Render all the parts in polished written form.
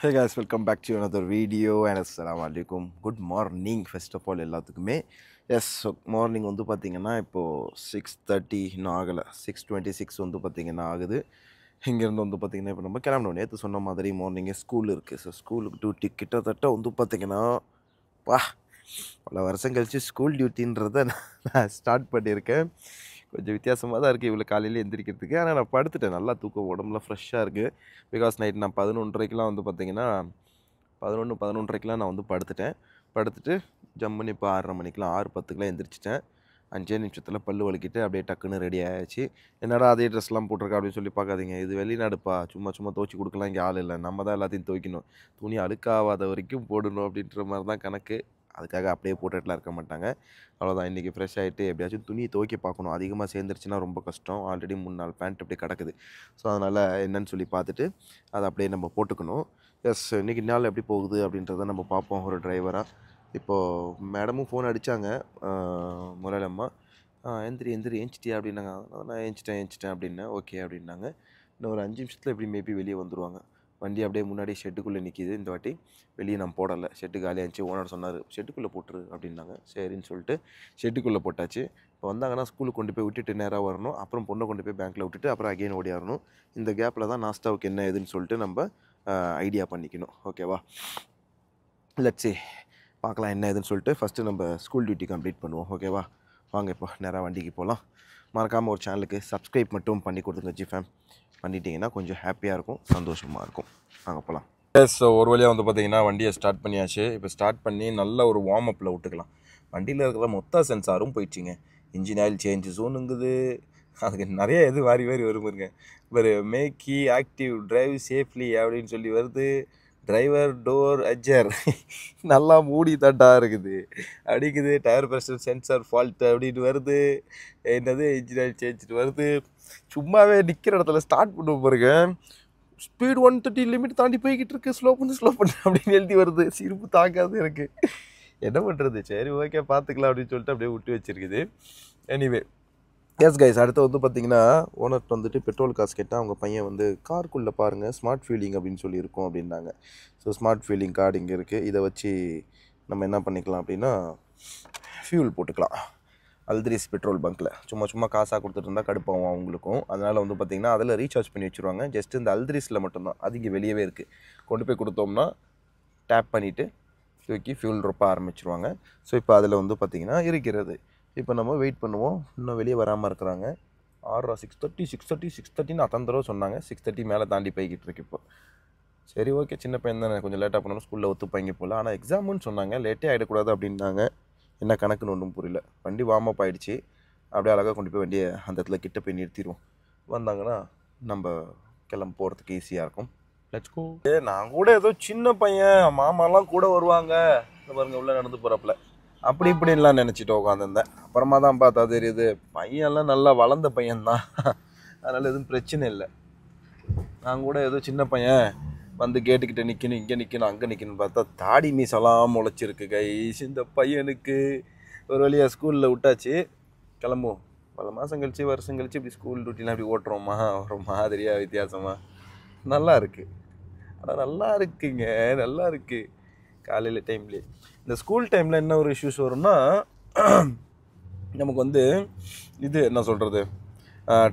Hey guys, welcome back to another video and assalamu alaikum. Good morning first of all எல்லாத்துக்குமே. S morning வந்து பார்த்தீங்கன்னா இப்போது 6:30 இன்னும் ஆகலை, 6:26 வந்து பார்த்தீங்கன்னா ஆகுது. இங்கேருந்து வந்து பார்த்தீங்கன்னா இப்போ நம்ம கிளம்பணும். நேற்று சொன்ன மாதிரி மார்னிங்கே ஸ்கூல் இருக்குது. ஸோ ஸ்கூலுக்கு டியூட்டி கிட்டத்தட்ட வந்து பார்த்தீங்கன்னா வா பல வருஷம் கழித்து ஸ்கூல் டியூட்டின்றதை நான் ஸ்டார்ட் பண்ணியிருக்கேன். கொஞ்சம் வித்தியாசமாக தான் இருக்குது இவ்வளோ காலையில் எந்திரிக்கிறதுக்கு. ஆனால் நான் படுத்துட்டேன், நல்லா தூக்கம், உடம்புலாம் ஃப்ரெஷ்ஷாக இருக்குது. பிகாஸ் நைட் நான் 11:30க்கெலாம் வந்து பார்த்தீங்கன்னா 11:30க்கெலாம் நான் வந்து படுத்துட்டு ஜம்முன்னு இப்போ 6:30 மணிக்கெலாம் 6:10க்கெலாம் எந்திரிச்சிட்டேன். 5 நிமிஷத்தில் பல்லு வலிக்கிட்டு அப்படியே டக்குன்னு ரெடி ஆகிடுச்சு. என்னடா அதே ட்ரெஸ்லாம் போட்டிருக்கா அப்படின்னு சொல்லி பார்க்காதீங்க, இது வெளிநாடுப்பா, சும்மா துவைச்சி கொடுக்கலாம் இங்கே ஆள் இல்லை, நம்ம தான் எல்லாத்தையும் துவைக்கணும், துணி அழுக்காகாத வரைக்கும் போடணும் அப்படின்ற மாதிரி தான் கணக்கு. அதுக்காக அப்படியே போட்டுட்டுலாம் இருக்க மாட்டாங்க. அவ்வளோதான், இன்றைக்கி ஃப்ரெஷ் ஆகிட்டு எப்படியாச்சும் துணியை துவைக்க பார்க்கணும். அதிகமாக சேர்ந்துருச்சுன்னா ரொம்ப கஷ்டம். ஆல்ரெடி 3-4 பேண்ட் அப்படியே கிடக்குது. ஸோ அதனால் என்னன்னு சொல்லி பார்த்துட்டு அதை அப்படியே நம்ம போட்டுக்கணும். எஸ், இன்றைக்கி நாள் எப்படி போகுது அப்படின்றத நம்ம பார்ப்போம் ஒரு டிரைவராக. இப்போது மேடமும் ஃபோன் அடித்தாங்க, முரளம்மா, ஏஞ்சிட்டியா அப்படின்னாங்க. நான் ஏஞ்சிட்டேன் அப்படின்னேன். ஓகே அப்படின்னாங்க. இன்னும் ஒரு 5 நிமிஷத்தில் எப்படி மேபி வெளியே வந்துடுவாங்க. வண்டி அப்படியே முன்னாடி ஷெட்டுக்குள்ளே நிற்கிது. இந்த வாட்டி வெளியே நான் போடலை, ஷெட்டு காலியாக இருந்துச்சு. ஓனர் சொன்னார் ஷெட்டுக்குள்ளே போட்டுரு அப்படின்னாங்க. சரின்னு சொல்லிட்டு ஷெட்டுக்குள்ளே போட்டாச்சு. இப்போ வந்தாங்கன்னா ஸ்கூலுக்கு கொண்டு போய் விட்டுட்டு நேராக வரணும். அப்புறம் பொண்ணை கொண்டு போய் பேங்க்கில் விட்டுட்டு அப்புறம் அகைன் ஓடியாரணும். இந்த கேப்பில் தான் நாஸ்டாவுக்கு என்ன ஏதுன்னு சொல்லிட்டு நம்ம ஐடியா பண்ணிக்கணும். ஓகேவா, லட்சி பார்க்கலாம் என்ன ஏதுன்னு சொல்லிட்டு ஃபஸ்ட்டு நம்ம ஸ்கூல் டியூட்டி கம்ப்ளீட் பண்ணுவோம். ஓகேவா, வாங்க இப்போ நேராக வண்டிக்கு போகலாம். மறக்காமல் ஒரு சேனலுக்கு சப்ஸ்கிரைப் மட்டும் பண்ணி கொடுத்துங்க ஜிஃபேம். பண்ணிட்டீங்கன்னா கொஞ்சம் ஹாப்பியாக இருக்கும், சந்தோஷமாக இருக்கும். வாங்க போகலாம். எஸ், ஒரு வழியாக வந்து பார்த்தீங்கன்னா வண்டியை ஸ்டார்ட் பண்ணியாச்சு. இப்போ ஸ்டார்ட் பண்ணி நல்ல ஒரு வார்ம் அப்பில் விட்டுக்கலாம். வண்டியில் இருக்கிற மொத்த சென்சாரும் போயிடுச்சிங்க. இன்ஜின் ஆயில் சேஞ்சு ஜோனுங்குது, அதுக்கு நிறைய இது வாரி வருமுங்க. ஒரு மேக்கி ஆக்டிவ் டிரைவ் சேஃப்லி அப்படின்னு சொல்லி வருது. டிரைவர் டோர் அட்ஜர் நல்லா மூடி தட்டா இருக்குது, அடிக்குது. டயர் ப்ரெஷர் சென்சார் ஃபால்ட்டு அப்படின்னு வருது. என்னது இன்ஜின் ஆயில் சேஞ்சுட்டு வருது. சும்மாவே நிற்கிற இடத்துல ஸ்டார்ட் பண்ண பாருங்க, ஸ்பீடு 130 லிமிட் தாண்டி போய்கிட்டு இருக்கு, ஸ்லோ பண்ணு அப்படின்னு எழுதி வருது. சிரிப்பு தாக்காது எனக்கு. என்ன பண்ணுறது, சரி ஓகே பார்த்துக்கலாம் அப்படின்னு சொல்லிட்டு அப்படியே விட்டு வச்சிருக்குது. எனிவே எஸ் கைஸ், அடுத்து வந்து பார்த்தீங்கன்னா ஓனர்கிட்ட வந்துட்டு பெட்ரோல் காசு கேட்டால் அவங்க பையன் வந்து காருக்குள்ளே பாருங்கள் ஸ்மார்ட் ஃபியூலிங் அப்படின்னு சொல்லியிருக்கோம் அப்படின்னாங்க. ஸோ ஸ்மார்ட் ஃபியூலிங் கார்டு இங்கே இருக்குது. இதை வச்சு நம்ம என்ன பண்ணிக்கலாம் அப்படின்னா ஃபியூல் போட்டுக்கலாம். அல்திரிஸ் பெட்ரோல் பங்க்கில் சும்மா காசாக கொடுத்துட்டு இருந்தால் கடுப்பாகும் அவங்களுக்கும். அதனால் வந்து பார்த்திங்கன்னா அதில் ரீசார்ஜ் பண்ணி வச்சுருவாங்க. ஜஸ்ட் இந்த அல்திரிஸில் மட்டும்தான், அது இங்கே வெளியவே இருக்குது. கொண்டு போய் கொடுத்தோம்னா டேப் பண்ணிவிட்டு தூக்கி ஃபியூல் ரொப்ப ஆரம்பிச்சிருவாங்க. ஸோ இப்போ அதில் வந்து பார்த்திங்கன்னா இருக்கிறது. இப்போ நம்ம வெயிட் பண்ணுவோம், இன்னும் வெளியே வராமல் இருக்கிறாங்க. 6:30 அத்தனை தடவை சொன்னாங்க. 6:30 மேலே தாண்டி போய்கிட்டு இருக்கு இப்போ. சரி ஓகே, சின்ன பையன் தானே, கொஞ்சம் லேட்டாக பண்ணணும், ஸ்கூலில் ஒத்துப்பாங்க போல். ஆனால் எக்ஸாமுன்னு சொன்னாங்க, லேட்டே ஆகிடக்கூடாது அப்படின்னாங்க. என்ன கணக்குன்னு ஒன்றும் புரியல. வண்டி வார்ம் அப் ஆகிடுச்சு. அப்படியே அழகாக கொண்டு போய் வண்டியை அந்த இடத்துல கிட்ட போய் நிறுத்திடுவோம். வந்தாங்கன்னா நம்ம கிளம்ப போகிறதுக்கு ஈஸியாக இருக்கும். Let's go. நான் கூட ஏதோ சின்ன பையன், மாமாலாம் கூட வருவாங்க, இந்த பாருங்க உள்ளே நடந்து போகிறப்பல அப்படி இப்படின்லாம் நினச்சிட்டு உட்காந்துருந்தேன். அப்புறமா தான் பார்த்தா தெரியுது பையன்லாம் நல்லா வளர்ந்த பையன்தான். அதனால் எதுவும் பிரச்சனை இல்லை. நான் கூட ஏதோ சின்ன பையன் வந்து கேட்டுக்கிட்ட நிற்கணும், இங்கே நிற்கணும், அங்கே நிற்கணும்னு பார்த்தா தாடி மீசெல்லாம் முளைச்சிருக்கு கைஸ் இந்த பையனுக்கு. ஒரு வழியாக ஸ்கூலில் விட்டாச்சு, கிளம்புவோம். பல மாதம் கழிச்சு வருஷம் கழிச்சு இப்படி ஸ்கூல் டியூட்டிலாம் இப்படி ஓட்டுறோமா, ஒரு மாதிரியாக வித்தியாசமாக நல்லா இருக்குது. ஆனால் நல்லா இருக்குங்க, நல்லா இருக்குது. காலையில் டைம்லேயே இந்த ஸ்கூல் டைமில் என்ன ஒரு இஷ்யூஸ் வரும்னா, நமக்கு வந்து இது என்ன சொல்கிறது,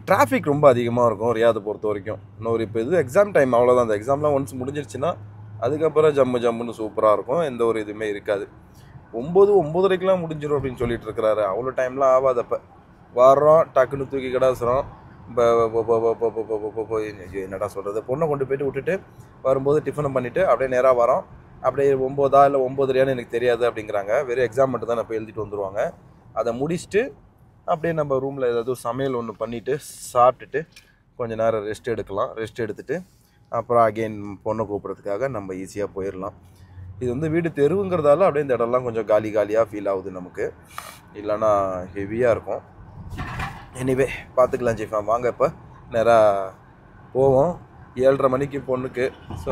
டிராஃபிக் ரொம்ப அதிகமாக இருக்கும் ரியாதை பொறுத்த வரைக்கும். இன்னொரு இப்போ இது எக்ஸாம் டைம், அவ்வளோதான். அந்த எக்ஸாம்லாம் ஒன்ஸ் முடிஞ்சிருச்சுன்னா அதுக்கப்புறம் ஜம்முன்னு சூப்பராக இருக்கும், எந்த ஒரு இதுவுமே இருக்காது. 9-9:30க்கெலாம் முடிஞ்சிடும் அப்படின்னு சொல்லிட்டு இருக்கிறாரு. அவ்வளோ டைம்லாம் ஆகாதப்போ வர்றோம், டக்குன்னு தூக்கி கடாசுறோம். என்னடா சொல்கிறது, பொண்ணை கொண்டு போய்ட்டு விட்டுட்டு வரும்போது டிஃபனை பண்ணிவிட்டு அப்படியே நேராக வரோம். அப்படியே 9 இல்லை 9:30 எனக்கு தெரியாது அப்படிங்கிறாங்க. வெறும் எக்ஸாம் மட்டும் தான் இப்போ எழுதிட்டு வந்துடுவாங்க. அதை முடிச்சுட்டு அப்படியே நம்ம ரூமில் ஏதாவது சமையல் ஒன்று பண்ணிவிட்டு சாப்பிட்டுட்டு கொஞ்சம் நேரம் ரெஸ்ட் எடுக்கலாம். ரெஸ்ட் எடுத்துகிட்டு அப்புறம் அகெயின் பொண்ணை கூப்பிட்றதுக்காக நம்ம ஈஸியாக போயிடலாம். இது வந்து வீடு தெருவுங்கிறதால அப்படியே இந்த இடம்லாம் கொஞ்சம் காலியாக ஃபீல் ஆகுது நமக்கு, இல்லைன்னா ஹெவியாக இருக்கும். எனிவே பார்த்துக்கலாம் ஜிஃபாம். வாங்க இப்போ நேராக போவோம். 7:30 மணிக்கு பொண்ணுக்கு. ஸோ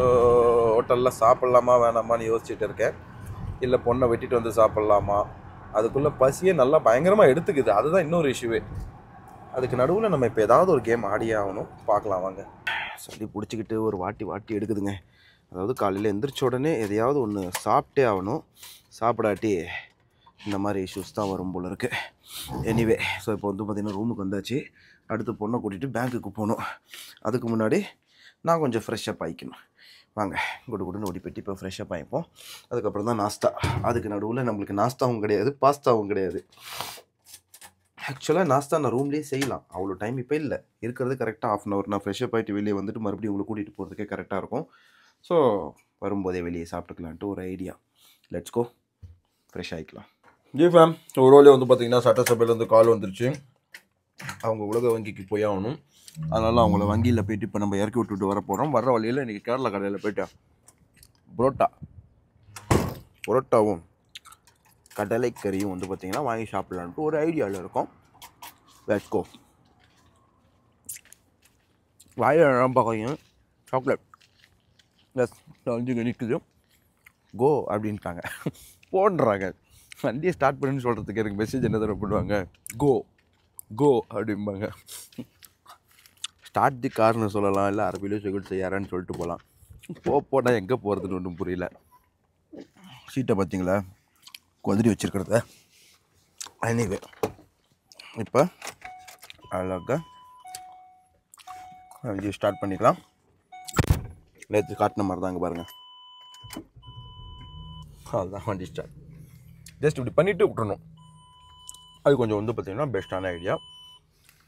ஹோட்டலில் சாப்பிட்லாமா வேணாமான்னு யோசிச்சுட்டு இருக்கேன். இல்லை பொண்ணை வெட்டிட்டு வந்து சாப்பிட்லாமா, அதுக்குள்ளே பசியே நல்லா பயங்கரமாக எடுத்துக்குது. அதுதான் இன்னொரு இஷ்யூவே. அதுக்கு நடுவில் நம்ம இப்போ ஏதாவது ஒரு கேம் ஆடியே ஆகணும். பார்க்கலாம் வாங்க. சளி பிடிச்சிக்கிட்டு ஒரு வாட்டி எடுக்குதுங்க. அதாவது காலையில் எந்திரிச்ச உடனே எதையாவது ஒன்று சாப்பிட்டே ஆகணும். சாப்பிடாட்டி இந்த மாதிரி இஷ்யூஸ் தான் வரும் போல் இருக்குது. எனிவே ஸோ இப்போ வந்து பார்த்திங்கன்னா ரூமுக்கு வந்தாச்சு. அடுத்து பொண்ணை கூட்டிகிட்டு பேங்க்குக்கு போகணும். அதுக்கு முன்னாடி நான் கொஞ்சம் ஃப்ரெஷ்ஷப் ஆகிக்கணும். வாங்க குடுன்னு ஓடி போய்ட்டு இப்போ ஃப்ரெஷ்ஷப் ஆகிப்போம். அதுக்கப்புறம் தான் நாஸ்தா. அதுக்கு நடுவில் நம்மளுக்கு நாஸ்தாவும் கிடையாது, பாஸ்தாவும் கிடையாது. ஆக்சுவலாக நாஸ்தா நான் ரூம்லேயே செய்யலாம், அவ்வளோ டைம் இப்போ இல்லை. இருக்கிறது கரெக்டாக 1/2 hour. நான் ஃப்ரெஷ்ஷப் ஆகிட்டு வெளியே வந்துட்டு மறுபடியும் உங்களை கூட்டிகிட்டு போகிறதுக்கே கரெக்டாக இருக்கும். ஸோ வரும்போதே வெளியே சாப்பிட்டுக்கலான்ட்டு ஒரு ஐடியா. லெட்ஸ் கோ, ஃப்ரெஷ் ஆகிக்கலாம். ஜி ஃபேம், ஒரு வேலையை வந்து பார்த்திங்கன்னா சட்டசபையிலேருந்து கால் வந்துருச்சு. அவங்க உலக வங்கிக்கு போய் ஆகணும். அதனால் அவங்கள வங்கியில் போய்ட்டு இப்போ நம்ம இறக்கி விட்டுட்டு வர போகிறோம். வர்ற வழியில் இன்றைக்கி கேரளா கடையில் போய்ட்டேன். புரோட்டாவும் கடலைக்கறியும் வந்து பார்த்திங்கன்னா வாங்கி சாப்பிட்லான்ட்டு ஒரு ஐடியாவில் இருக்கோம். Let's go. வாயில் பார்க்க சாக்லேட் ப்ளஸ் வந்து நிற்குது. கோ அப்படின்ட்டாங்க, போடுறாங்க. வண்டியை ஸ்டார்ட் பண்ணுன்னு சொல்கிறதுக்கு எனக்கு மெசேஜ் என்ன தடவை பண்ணுவாங்க, கோ கோ அப்படிம்பாங்க. ஸ்டார்ட் தி கார்னு சொல்லலாம், இல்லை அரபியிலும் செகுட் செய்யாரான்னு சொல்லிட்டு போகலாம். போனால் எங்கே போகிறதுன்னு ஒன்றும் புரியல. சீட்டை பார்த்தீங்களா கொதிரி வச்சுருக்கிறத. எனிவே இப்போ அழகாக வண்டி ஸ்டார்ட் பண்ணிக்கலாம். நேற்று காட்டின மாதிரி தான், அங்கே பாருங்கள். அதுதான் வண்டி ஸ்டார்ட். ஜஸ்ட் இப்படி பண்ணிவிட்டு விட்டுறணும். அது கொஞ்சம் வந்து பார்த்திங்கன்னா பெஸ்ட்டான ஐடியா.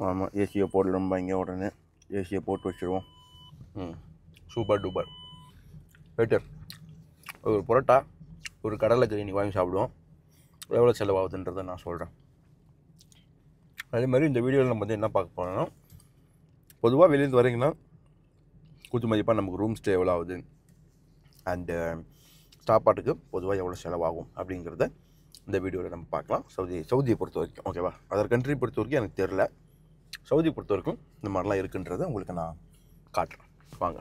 ஆமாம், ஏசியை போடலாம். இங்கே உடனே ஏசியை போட்டு வச்சுருவோம். Super duper. போய்ட்டு ஒரு புரோட்டா ஒரு கடலைக்கறி நீ வாங்கி சாப்பிடுவோம். எவ்வளோ செலவாகுதுன்றதை நான் சொல்கிறேன். அதே மாதிரி இந்த வீடியோவில் நம்ம வந்து என்ன பார்க்க போனோம்னா, பொதுவாக வெளியிருந்து வரீங்கன்னா குத்து மதிப்பாக நமக்கு ரூம் ஸ்டே எவ்வளோ ஆகுது, அண்டு சாப்பாட்டுக்கு பொதுவாக எவ்வளோ செலவாகும் அப்படிங்கிறத இந்த வீடியோவில் நம்ம பார்க்கலாம். சவுதியை பொறுத்த வரைக்கும், ஓகேவா? அதர் கண்ட்ரி பொறுத்த வரைக்கும் எனக்கு தெரில. சவுதி பொறுத்த வரைக்கும் இந்த மாதிரிலாம் இருக்குன்றதை உங்களுக்கு நான் காட்டுறேன். வாங்க.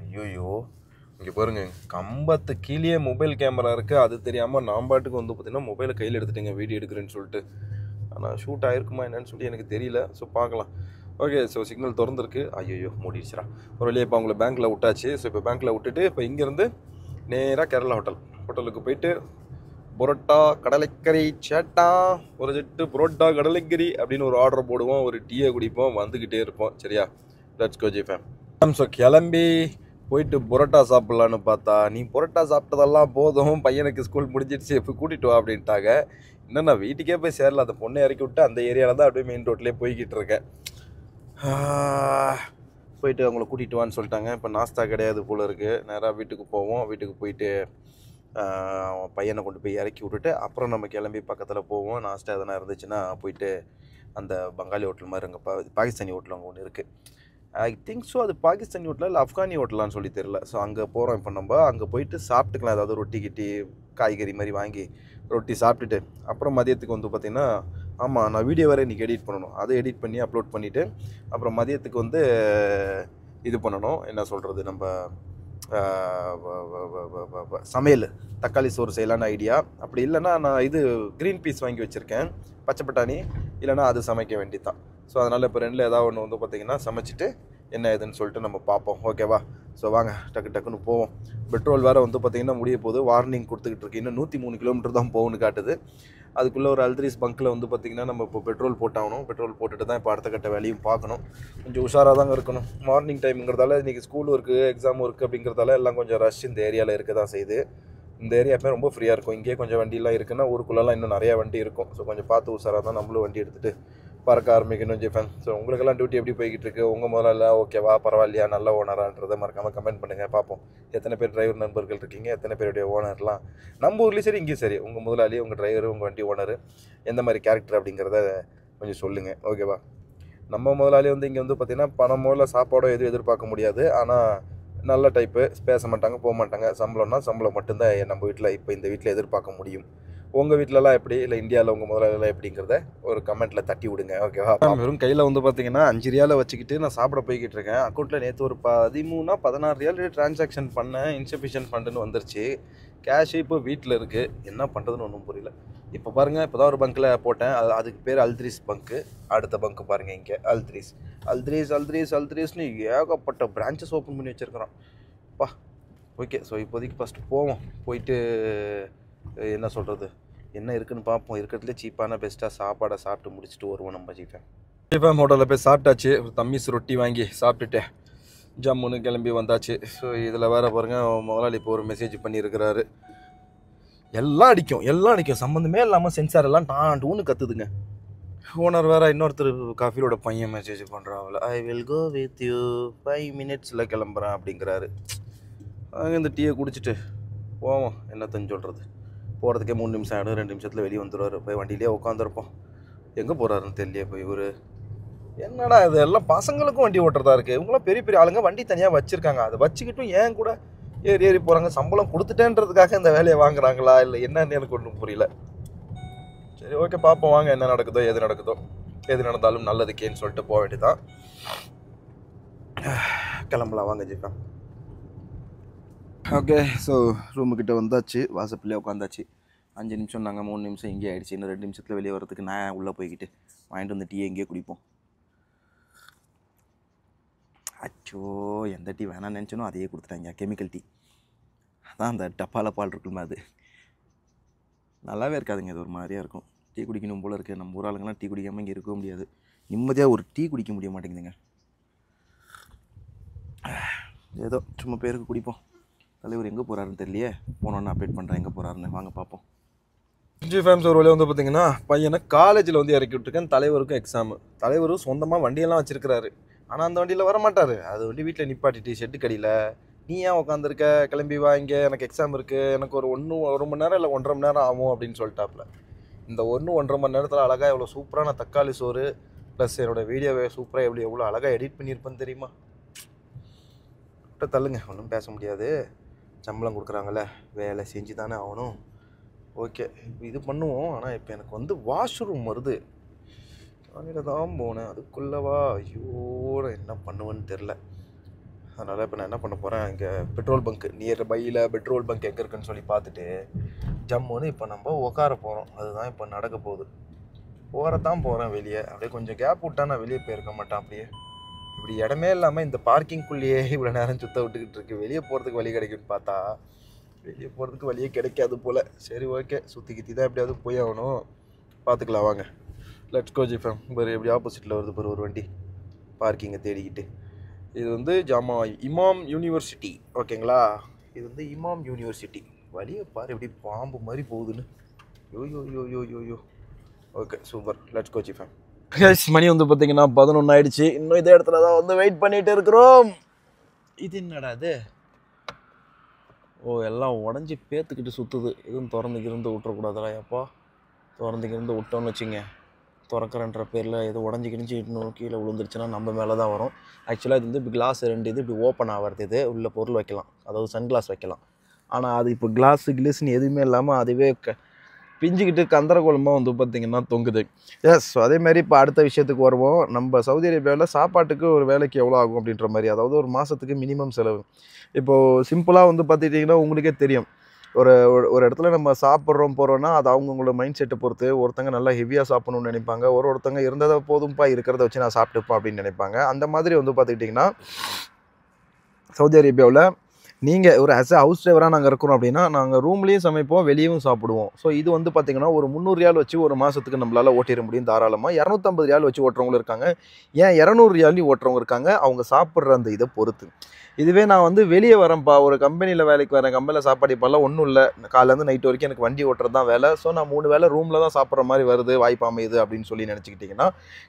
ஐயோயோ, இங்கே பாருங்கள், கம்பத்து கீழே மொபைல் கேமரா இருக்குது. அது தெரியாமல் நான் பாட்டுக்கு வந்து பார்த்திங்கன்னா மொபைலை கையில் எடுத்துட்டேங்க வீடியோ எடுக்கிறேன்னு சொல்லிட்டு. ஆனால் ஷூட் ஆகிருக்குமா என்னன்னு சொல்லி எனக்கு தெரியல. ஸோ பார்க்கலாம். ஓகே, ஸோ சிக்னல் திறந்துருக்கு. ஐயோ மூடிடுச்சுரா. ஒரு வழியாக இப்போ அவங்கள பேங்க்கில் விட்டாச்சு. ஸோ இப்போ பேங்க்கில் விட்டுட்டு இப்போ இங்கேருந்து நேராக கேரளா ஹோட்டலுக்கு போயிட்டு புரோட்டா கடலைக்கறி சேட்டா ஒரு செட்டு புரோட்டா கடலைக்கறி அப்படின்னு ஒரு ஆர்டர் போடுவோம். ஒரு டீயை குடிப்போம், வந்துக்கிட்டே இருப்போம். சரியா? Let's go G fam. So கிளம்பி போயிட்டு புரோட்டா சாப்பிட்லான்னு பார்த்தா, நீ புரோட்டா சாப்பிட்டதெல்லாம் போதும், பையனுக்கு ஸ்கூல் முடிஞ்சிடுச்சு, இப்போ கூட்டிகிட்டு வா அப்படின்ட்டாங்க. இன்னும் நான் வீட்டுக்கே போய் சேரல. அந்த பொண்ணை இறக்கி விட்டு அந்த ஏரியாவில் தான் அப்படியே மெயின் ரோட்லேயே போய்கிட்டு இருக்கேன். போயிட்டு அவங்கள கூட்டிகிட்டு வான்னு சொல்லிட்டாங்க. இப்போ நாஸ்தா கிடையாது போல் இருக்குது. நேராக வீட்டுக்கு போவோம். வீட்டுக்கு போயிட்டு பையனை கொண்டு போய் இறக்கி விட்டுட்டு அப்புறம் நம்ம கிளம்பி பக்கத்தில் போவோம். நாஸ்தா எதனா இருந்துச்சுன்னா போயிட்டு அந்த பங்காளி ஹோட்டல் மாதிரி அங்கே பாகிஸ்தானி ஹோட்டல் அங்கே ஒன்று இருக்குது. ஐ திங்க் ஸோ அது பாகிஸ்தானி ஹோட்டலா இல்லை ஆப்கானி ஹோட்டலான்னு சொல்லி தெரியல. ஸோ அங்கே போகிறோம். இப்போ நம்ம அங்கே போயிட்டு சாப்பிட்டுக்கலாம். ஏதாவது ரொட்டி கிட்டி காய்கறி மாதிரி வாங்கி ரொட்டி சாப்பிட்டுட்டு அப்புறம் மதியத்துக்கு வந்து பார்த்திங்கன்னா, ஆமாம் நான் வீடியோ வேறு இன்றைக்கி எடிட் பண்ணணும். அதை எடிட் பண்ணி அப்லோட் பண்ணிவிட்டு அப்புறம் மதியத்துக்கு வந்து இது பண்ணணும். என்ன சொல்கிறது, நம்ம சமையல் தக்காளி சோறு செய்யலான்னு ஐடியா. அப்படி இல்லைன்னா நான் இது க்ரீன் பீஸ் வாங்கி வச்சுருக்கேன், பச்சை பட்டாணி. இல்லைனா அது சமைக்க வேண்டியதான். ஸோ அதனால் இப்போ ரெண்டில் ஏதாவது ஒன்று வந்து பார்த்திங்கன்னா சமைச்சிட்டு என்ன ஏதுன்னு சொல்லிட்டு நம்ம பார்ப்போம். ஓகேவா? ஸோ வாங்க டக்குன்னு போவோம். பெட்ரோல் வேறு வந்து பார்த்திங்கன்னா முடிய போகுது. வார்னிங் கொடுத்துக்கிட்டு இருக்கு. இன்னும் 103 கிலோமீட்டர் தான் போகணுன்னு காட்டுது. அதுக்குள்ளே ஒரு அல்த்ரீஸ் பங்க்கில் வந்து பார்த்திங்கன்னா நம்ம இப்போ பெட்ரோல் போட்டாகணும். பெட்ரோல் போட்டுட்டு தான் இப்போ அடுத்த கட்ட வேலையும் பார்க்கணும். கொஞ்சம் உஷாராக தாங்க இருக்கணும். மார்னிங் டைமுங்கிறதால இன்றைக்கி ஸ்கூலும் இருக்குது, எக்ஸாமும் இருக்குது. அப்படிங்கிறதால எல்லாம் கொஞ்சம் ரஷ் இந்த ஏரியாவில் இருக்க தான் செய்யுது. இந்த ஏரியா எப்போ ரொம்ப ஃப்ரீயாக இருக்கும். இங்கேயே கொஞ்சம் வண்டியெலாம் இருக்குன்னா ஊருக்குள்ளெல்லாம் இன்னும் நிறையா வண்டி இருக்கும். ஸோ கொஞ்சம் பார்த்து உஷாராக தான் நம்மளும் வண்டி எடுத்துகிட்டு பறக்க ஆரம்பிக்கணும் ஜிஃபன். ஸோ உங்களுக்கெல்லாம் டியூட்டி எப்படி போய்கிட்டு இருக்குது? உங்கள் முதல்ல ஓகேவா, பரவாயில்லையா, நல்ல ஓனரான்றதை மறக்காமல் கமெண்ட் பண்ணுங்கள். பார்ப்போம் எத்தனை பேர் டிரைவர் நண்பர்கள் இருக்கீங்க, எத்தனை பேருடைய ஓனர்லாம் நம்ம ஊர்லேயும் சரி இங்கேயும் சரி, உங்கள் முதலாளி, உங்கள் டிரைவர், உங்கள் வண்டி ஓனர் எந்த மாதிரி கேரக்டர் அப்படிங்கிறத கொஞ்சம் சொல்லுங்கள். ஓகேவா? நம்ம முதலாளி வந்து இங்கே வந்து பார்த்திங்கன்னா பணமோ இல்லை சாப்பாடோ எதுவும் எதிர்பார்க்க முடியாது. ஆனால் நல்ல டைப்பு, பேச மாட்டாங்க, போக மாட்டாங்க. சம்பளம்னா சம்பளம் மட்டும்தான் நம்ம வீட்டில் இப்போ இந்த வீட்டில் எதிர்பார்க்க முடியும். உங்கள் வீட்டிலலாம் எப்படி, இல்லை இந்தியாவில் உங்கள் முதலாளிலாம் எப்படிங்கிறத ஒரு கமெண்ட்டில் தட்டி விடுங்க. ஓகேவா? வெறும் கையில் வந்து பார்த்தீங்கன்னா 5 ரியாலை வச்சுக்கிட்டு நான் சாப்பிட போய்கிட்டு இருக்கேன். அக்கௌண்ட்டில் நேற்று ஒரு 13-14 ரியால் ட்ரான்சாக்ஷன் பண்ணேன். இன்சஃபிஷியன்ட் ஃபண்டுன்னு வந்துருச்சு. கேஷ் இப்போ வீட்டில் இருக்குது. என்ன பண்ணுறதுன்னு ஒன்றும் புரியல. இப்போ பாருங்கள், இப்போ தான் ஒரு பங்க்கில் போட்டேன். அதுக்கு பேர் அல்த்ரீஸ் பங்க்கு. அடுத்த பங்க்கு பாருங்கள், இங்கே அல்த்ரீஸ்னு ஏகப்பட்ட பிரான்ச்சஸ் ஓப்பன் பண்ணி வச்சுருக்கிறான். பா ஓகே. ஸோ இப்போதைக்கு ஃபஸ்ட்டு போவோம். போயிட்டு என்ன சொல்கிறது, என்ன இருக்குதுன்னு பார்ப்போம். இருக்கிறதுலே சீப்பான பெஸ்ட்டாக சாப்பாடை சாப்பிட்டு முடிச்சுட்டு வருவோம் நம்ம ஜிஃபேம் ஹோட்டலில் போய் சாப்பிட்டாச்சு. ஒரு தம்மிஸ் ரொட்டி வாங்கி சாப்பிட்டுட்டு ஜம்முன்னு கிளம்பி வந்தாச்சு. ஸோ இதில் வேறு பாருங்கள், முதலாளி இப்போ ஒரு மெசேஜ் பண்ணியிருக்கிறாரு. எல்லாம் அடிக்கும் சம்மந்தமே இல்லாமல் சென்சார் எல்லாம் டாண்டுன்னு கற்றுதுங்க. ஓனர் வேறு இன்னொருத்தர் காஃபியோட பையன் மெசேஜ் பண்ணுறாங்கள, I will go with you 5 minutesல கிளம்புறேன் அப்படிங்கிறாரு. அங்கே இந்த டீயை குடிச்சிட்டு போவோம். என்னத்தன்னு சொல்கிறது, போகிறதுக்கே 3 நிமிஷம் ஆகிடும். 2 நிமிஷத்தில் வெளியே வந்துடுவார். போய் வண்டியிலே உட்காந்துருப்போம். எங்கே போகிறாருன்னு தெரியலையே. போய் இவர் என்னடா இது, எல்லாம் பசங்களுக்கும் வண்டி ஓட்டுறதா இருக்குது. இவங்களாம் பெரிய பெரிய ஆளுங்க, வண்டி தனியாக வச்சுருக்காங்க. அதை வச்சுக்கிட்டும் ஏன் கூட ஏறி போகிறாங்க. சம்பளம் கொடுத்துட்டேன்றதுக்காக இந்த வேலையை வாங்குறாங்களா இல்லை என்னன்னு எனக்கு ஒன்றும் புரியல. சரி ஓகே, பார்ப்போம் வாங்க என்ன நடக்குதோ எது நடந்தாலும் நல்லதுக்கேன்னு சொல்லிட்டு போக வேண்டியதான். கிளம்பலாம் வாங்க ஜிப்பா. ஓகே. ஸோ ரூமுக்கிட்ட வந்தாச்சு. வாசப்பிள்ளையே உட்காந்தாச்சு. 5 நிமிஷம் நாங்கள் 3 நிமிஷம் இங்கே ஆகிடுச்சு. இன்னும் 2 நிமிஷத்தில் வெளியே வரதுக்கு நான் உள்ளே போய்கிட்டு வாங்கிட்டு வந்து டீயை இங்கேயே குடிப்போம். அச்சோ, எந்த டீ வேணாம்னு நினச்சனோ அதையே கொடுத்துட்டாங்க. Chemical tea. அதான் அந்த டப்பால பால் இருக்குமா, அது நல்லாவே இருக்காதுங்க. இது ஒரு மாதிரியாக இருக்கும். டீ குடிக்கணும் போல் இருக்குது. நம்ம ஊர் ஆளுங்கெல்லாம் டீ குடிக்காமல் இங்கே இருக்க முடியாது. நிம்மதியாக ஒரு டீ குடிக்க முடிய மாட்டேங்குதுங்க. ஏதோ சும்மா பேருக்கு குடிப்போம். தலைவர் எங்கே போகிறாருன்னு தெரியலையே. போனோன்னு அப்டேட் பண்ணுறேன் எங்கே போகிறாருன்னு. வாங்க பார்ப்போம். ஜிஃபேம்ஸ் ஒரு வழியாக வந்து பார்த்திங்கன்னா, பையனை காலேஜில் வந்து இறக்கி விட்டுருக்கேன். தலைவருக்கும் எக்ஸாமு. தலைவரும் சொந்தமாக வண்டியெல்லாம் வச்சுருக்கிறாரு. ஆனால் அந்த வண்டியில் வர மாட்டார். அது வண்டி வீட்டில் நிப்பாட்டிட்டு ஷெட்டு கடியில், நீ ஏன் உட்காந்துருக்க, கிளம்பி வா, இங்கே எனக்கு எக்ஸாம் இருக்குது, எனக்கு ஒரு 1 மணி நேரம் இல்லை 1.5 மணி நேரம் ஆகும் அப்படின்னு சொல்லிட்டாப்புல. இந்த 1-1.5 மணி நேரத்தில் அழகாக எவ்வளோ சூப்பரான தக்காளி சோறு ப்ளஸ் என்னோடய வீடியோவை சூப்பராக எவ்வளோ அழகாக எடிட் பண்ணியிருப்பேன்னு தெரியுமா. தள்ளுங்க, ஒன்றும் பேச முடியாது. சம்பளம் கொடுக்குறாங்களே, வேலை செஞ்சு தானே ஆகணும். ஓகே, இது பண்ணுவோம். ஆனால் இப்போ எனக்கு வந்து வாஷ்ரூம் வருது. காலையில் தான் போனேன், அதுக்குள்ளவா ஐயோ என்ன பண்ணுவேன்னு தெரில. அதனால் இப்போ நான் என்ன பண்ண போகிறேன், இங்கே பெட்ரோல் பங்க்கு நியர் பையில் பெட்ரோல் பங்க் எங்கே இருக்குன்னு சொல்லி பார்த்துட்டு ஜம்முன்னு இப்போ நம்ம உட்கார போகிறோம். அதுதான் இப்போ நடக்க போகுது. போகிறதான் போகிறேன் வெளியே. அப்படியே கொஞ்சம் கேப் விட்டா நான் வெளியே போயிருக்க மாட்டேன். அப்படியே இப்படி இடமே இல்லாமல் இந்த பார்க்கிங்குள்ளேயே இவ்வளோ நேரம் சுத்த விட்டுக்கிட்டு இருக்கு. வெளியே போகிறதுக்கு வழி கிடைக்குன்னு பார்த்தா வெளியே போகிறதுக்கு வழியே கிடைக்காது போல். சரி ஓகே, சுற்றி கித்தி தான் எப்படியாவது போய் ஆகணும். பார்த்துக்கலாம் வாங்க. Let's go G fame. பாரு எப்படி ஆப்போசிட்டில் வருது பாரு ஒரு வண்டி பார்க்கிங்கை தேடிக்கிட்டு. இது வந்து இமாம் யூனிவர்சிட்டி. ஓகேங்களா, இது வந்து இமாம் யூனிவர்சிட்டி. வழியை பாரு எப்படி பாம்பு மாதிரி போகுதுன்னு. Yo. Okay super. Let's go G fame. மணி வந்து பார்த்தீங்கன்னா 11 ஆயிடுச்சு. இன்னும் இதே இடத்துல தான் வந்து வெயிட் பண்ணிகிட்டு இருக்கிறோம். இது என்னடா இது, ஓ எல்லாம் உடஞ்சி பேத்துக்கிட்டு சுற்றுது. எதுவும் திறந்துக்கிருந்து விட்டுறக்கூடாதா எப்பா. திறந்துக்கிருந்து விட்டோன்னு வச்சுங்க, திறக்கிறன்ற பேரில் எது உடஞ்சி கிழிஞ்சி இன்னும் கீழே விழுந்துருச்சுன்னா நம்ம மேலே தான் வரும். ஆக்சுவலாக இது வந்து இப்போ கிளாஸ் 2 இது இப்படி ஓப்பன் ஆகிறது. இது உள்ள பொருள் வைக்கலாம், அதாவது சன் கிளாஸ் வைக்கலாம். ஆனால் அது இப்போ கிளாஸுன்னு எதுவுமே இல்லாமல் அதுவே பிஞ்சிக்கிட்டு கந்தரகோலமாக வந்து பார்த்திங்கன்னா தொங்குது. எஸ், அதேமாதிரி இப்போ அடுத்த விஷயத்துக்கு வருவோம். நம்ம சவுதி அரேபியாவில் சாப்பாட்டுக்கு ஒரு வேலைக்கு எவ்வளோ ஆகும் அப்படின்ற மாதிரி, அதாவது ஒரு மாதத்துக்கு மினிமம் செலவு. இப்போது சிம்பிளாக வந்து பார்த்துட்டிங்கன்னா உங்களுக்கே தெரியும், ஒரு இடத்துல நம்ம சாப்பிட்றோம் போகிறோன்னா அது அவங்களோட மைண்ட் செட்டை பொறுத்து. ஒருத்தங்க நல்லா ஹெவியாக சாப்பிட்ணுன்னு நினைப்பாங்க, ஒருத்தங்க இருந்ததை போதும்ப்பா இருக்கிறத வச்சு நான் சாப்பிட்டுப்பேன் அப்படின்னு நினைப்பாங்க. அந்த மாதிரி வந்து பார்த்துக்கிட்டிங்கன்னா சவுதி அரேபியாவில் நீங்கள் ஒரு ஹவுஸ் டிரைவராக நாங்கள் இருக்கிறோம் அப்படின்னா நாங்கள் ரூம்லேயும் சமைப்போம், வெளியவும் சாப்பிடுவோம். ஸோ இது வந்து பார்த்திங்கன்னா ஒரு 300 ரியால் வச்சு ஒரு மாதத்துக்கு நம்மளால் ஓட்டிட முடியும் தாராளமாக. 250 ரியால் வச்சு ஓட்டுறவங்களும் இருக்காங்க, ஏன் 200 ரியாலையும் ஓட்டுறவங்க இருக்காங்க, அவங்க சாப்பிட்ற அந்த இதை பொறுத்து. இதுவே நான் வந்து வெளியே வரேன்ப்பா, ஒரு கம்பெனியில் வேலைக்கு வரேன், கம்பெனியில் சாப்பாடு இப்போல்லாம் ஒன்றும் இல்லை, காலையிலேருந்து நைட் வரைக்கும் எனக்கு வண்டி ஓட்டுறது தான் வேலை. ஸோ நான் 3 வேளை ரூமில் தான் சாப்பிட்ற மாதிரி வருது, வாய்ப்பு அமையுது அப்படின்னு சொல்லி நினச்சிக்கிட்டிங்கன்னா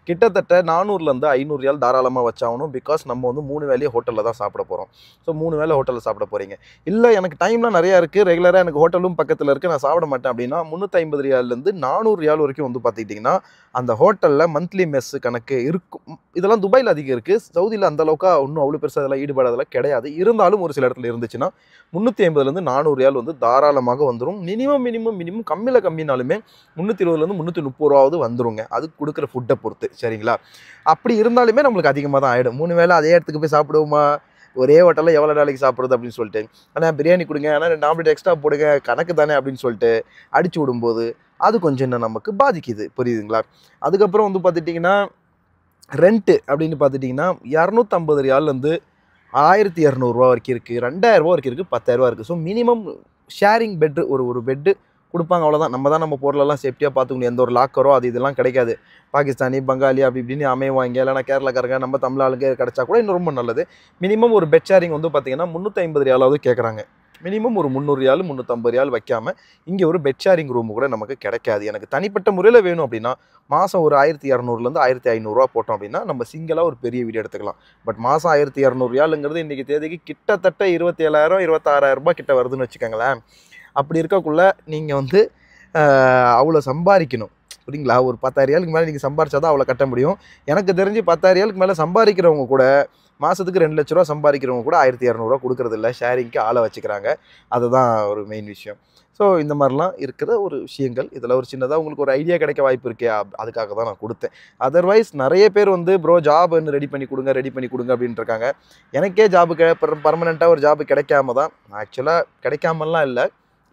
கிட்டத்தட்ட 400லேருந்து 500 ரியால் தாராளமாக வச்சாகணும். பிகாஸ் நம்ம வந்து 3 வேலையை ஹோட்டலில் தான் சாப்பிட போகிறோம். ஸோ 3 வேளை ஹோட்டலில் சாப்பிட போகிறீங்க. இல்லை எனக்கு டைம்லாம் நிறையா இருக்குது, ரெகுலராக எனக்கு ஹோட்டலும் பக்கத்தில் இருக்குது, நான் சாப்பிட மாட்டேன் அப்படின்னா 350 ரியால்லேருந்து 400 ரியால் வரைக்கும் வந்து பார்த்துக்கிட்டிங்கன்னா அந்த ஹோட்டலில் மந்த்லி மெஸ்ஸு கணக்கு இருக்கும். இதெல்லாம் துபாயில் அதிகம் இருக்குது, சவுதியில் அந்தளவுக்கு ஒன்றும் அவ்வளோ பெருசாக அதெல்லாம் ஈடுபாடு அதெல்லாம் கிடையாது. இருந்தாலும் ஒரு சில இடத்துல இருந்துச்சுன்னா 350லேருந்து 400 ரியால் வந்து தாராளமாக வந்துடும். மினிமம் கம்மினாலுமே 320லேருந்து 330 ரூபாவது வந்துருங்க, அதுக்கு கொடுக்குற ஃபுட்டை பொறுத்து. சரிங்களா, அப்படி இருந்தாலுமே நம்மளுக்கு அதிகமாக தான் ஆகிடும். 3 வேளை அதே இடத்துக்கு போய் சாப்பிடுவோமா, ஒரே ஹோட்டலில் எவ்வளோ நாளைக்கு சாப்பிட்றது அப்படின்னு சொல்லிட்டு, ஆனால் பிரியாணி கொடுங்க, ஆனால் 2 ஆம்லெட் எக்ஸ்ட்ரா போடுங்க, கணக்கு தானே அப்படின்னு சொல்லிட்டு அடிச்சு விடும்போது அது கொஞ்சம் இன்னும் நமக்கு பாதிக்குது. புரியுதுங்களா? அதுக்கப்புறம் வந்து பார்த்துட்டிங்கன்னா ரெண்ட்டு அப்படின்னு பார்த்துட்டிங்கன்னா $250 1200 வரைக்கும் இருக்குது, 2000 வரைக்கும் இருக்குது, 10,000 இருக்குது. ஸோ மினிமம் ஷேரிங் பெட்டு ஒரு பெட்டு கொடுப்பாங்க, அவ்வளோதான். நம்ம தான் நம்ம பொருளெல்லாம் சேஃப்டியாக பார்த்துக்கணும். எந்த ஒரு லாக்கரோ அது இதெல்லாம் கிடைக்காது. பாகிஸ்தானி, பங்காளி அப்படி இப்படின்னு அமைவாங்க, இல்லைனா கேரளாக்காரங்க, நம்ம தமிழ் ஆளுங்க கிடச்சா கூட இன்னும் ரொம்ப நல்லது. மினிமம் ஒரு பெட் ஷேரிங் வந்து பார்த்திங்கன்னா $350 கேட்குறாங்க. மினிமம் ஒரு $300 $350 வைக்காமல் இங்கே ஒரு பெட் ஷேரிங் ரூமு கூட நமக்கு கிடைக்காது. எனக்கு தனிப்பட்ட முறையில் வேணும் அப்படின்னா மாதம் ஒரு 1200 1500 போட்டோம் அப்படின்னா நம்ம சிங்கிளாக ஒரு பெரிய வீடு எடுத்துக்கலாம். பட் மாதம் 1200 இன்றைக்கி தேதிக்கு கிட்டத்தட்ட 27,000 26,000 கிட்ட வருதுன்னு வச்சுக்கோங்களேன். அப்படி இருக்கக்குள்ள நீங்கள் வந்து அவ்வளோ சம்பாதிக்கணும். புரியுங்களா? ஒரு 10,000 மேலே நீங்கள் சம்பாரிச்சா தான் அவ்வளோ கட்ட முடியும். எனக்கு தெரிஞ்சு 10,000 மேலே சம்பாதிக்கிறவங்க கூட மாதத்துக்கு 2 லட்ச ரூபா சம்பாதிக்கிறவங்க கூட 1200 கொடுக்குறதில்ல, ஷேரிங்க்கு ஆளை வச்சுக்கிறாங்க. அதுதான் ஒரு மெயின் விஷயம். ஸோ இந்த மாதிரிலாம் இருக்கிற ஒரு விஷயங்கள், இதில் ஒரு சின்னதாக உங்களுக்கு ஒரு ஐடியா கிடைக்க வாய்ப்பு இருக்கே, அதுக்காக தான் நான் கொடுத்தேன். அதர்வைஸ் நிறைய பேர் வந்து ப்ரோ ஜாப்னு ரெடி பண்ணி கொடுங்க அப்படின்ட்டு இருக்காங்க. எனக்கே ஜாபு பர்மனெண்ட்டாக ஒரு ஜாபு கிடைக்காம தான், ஆக்சுவலாக கிடைக்காமலாம் இல்லை,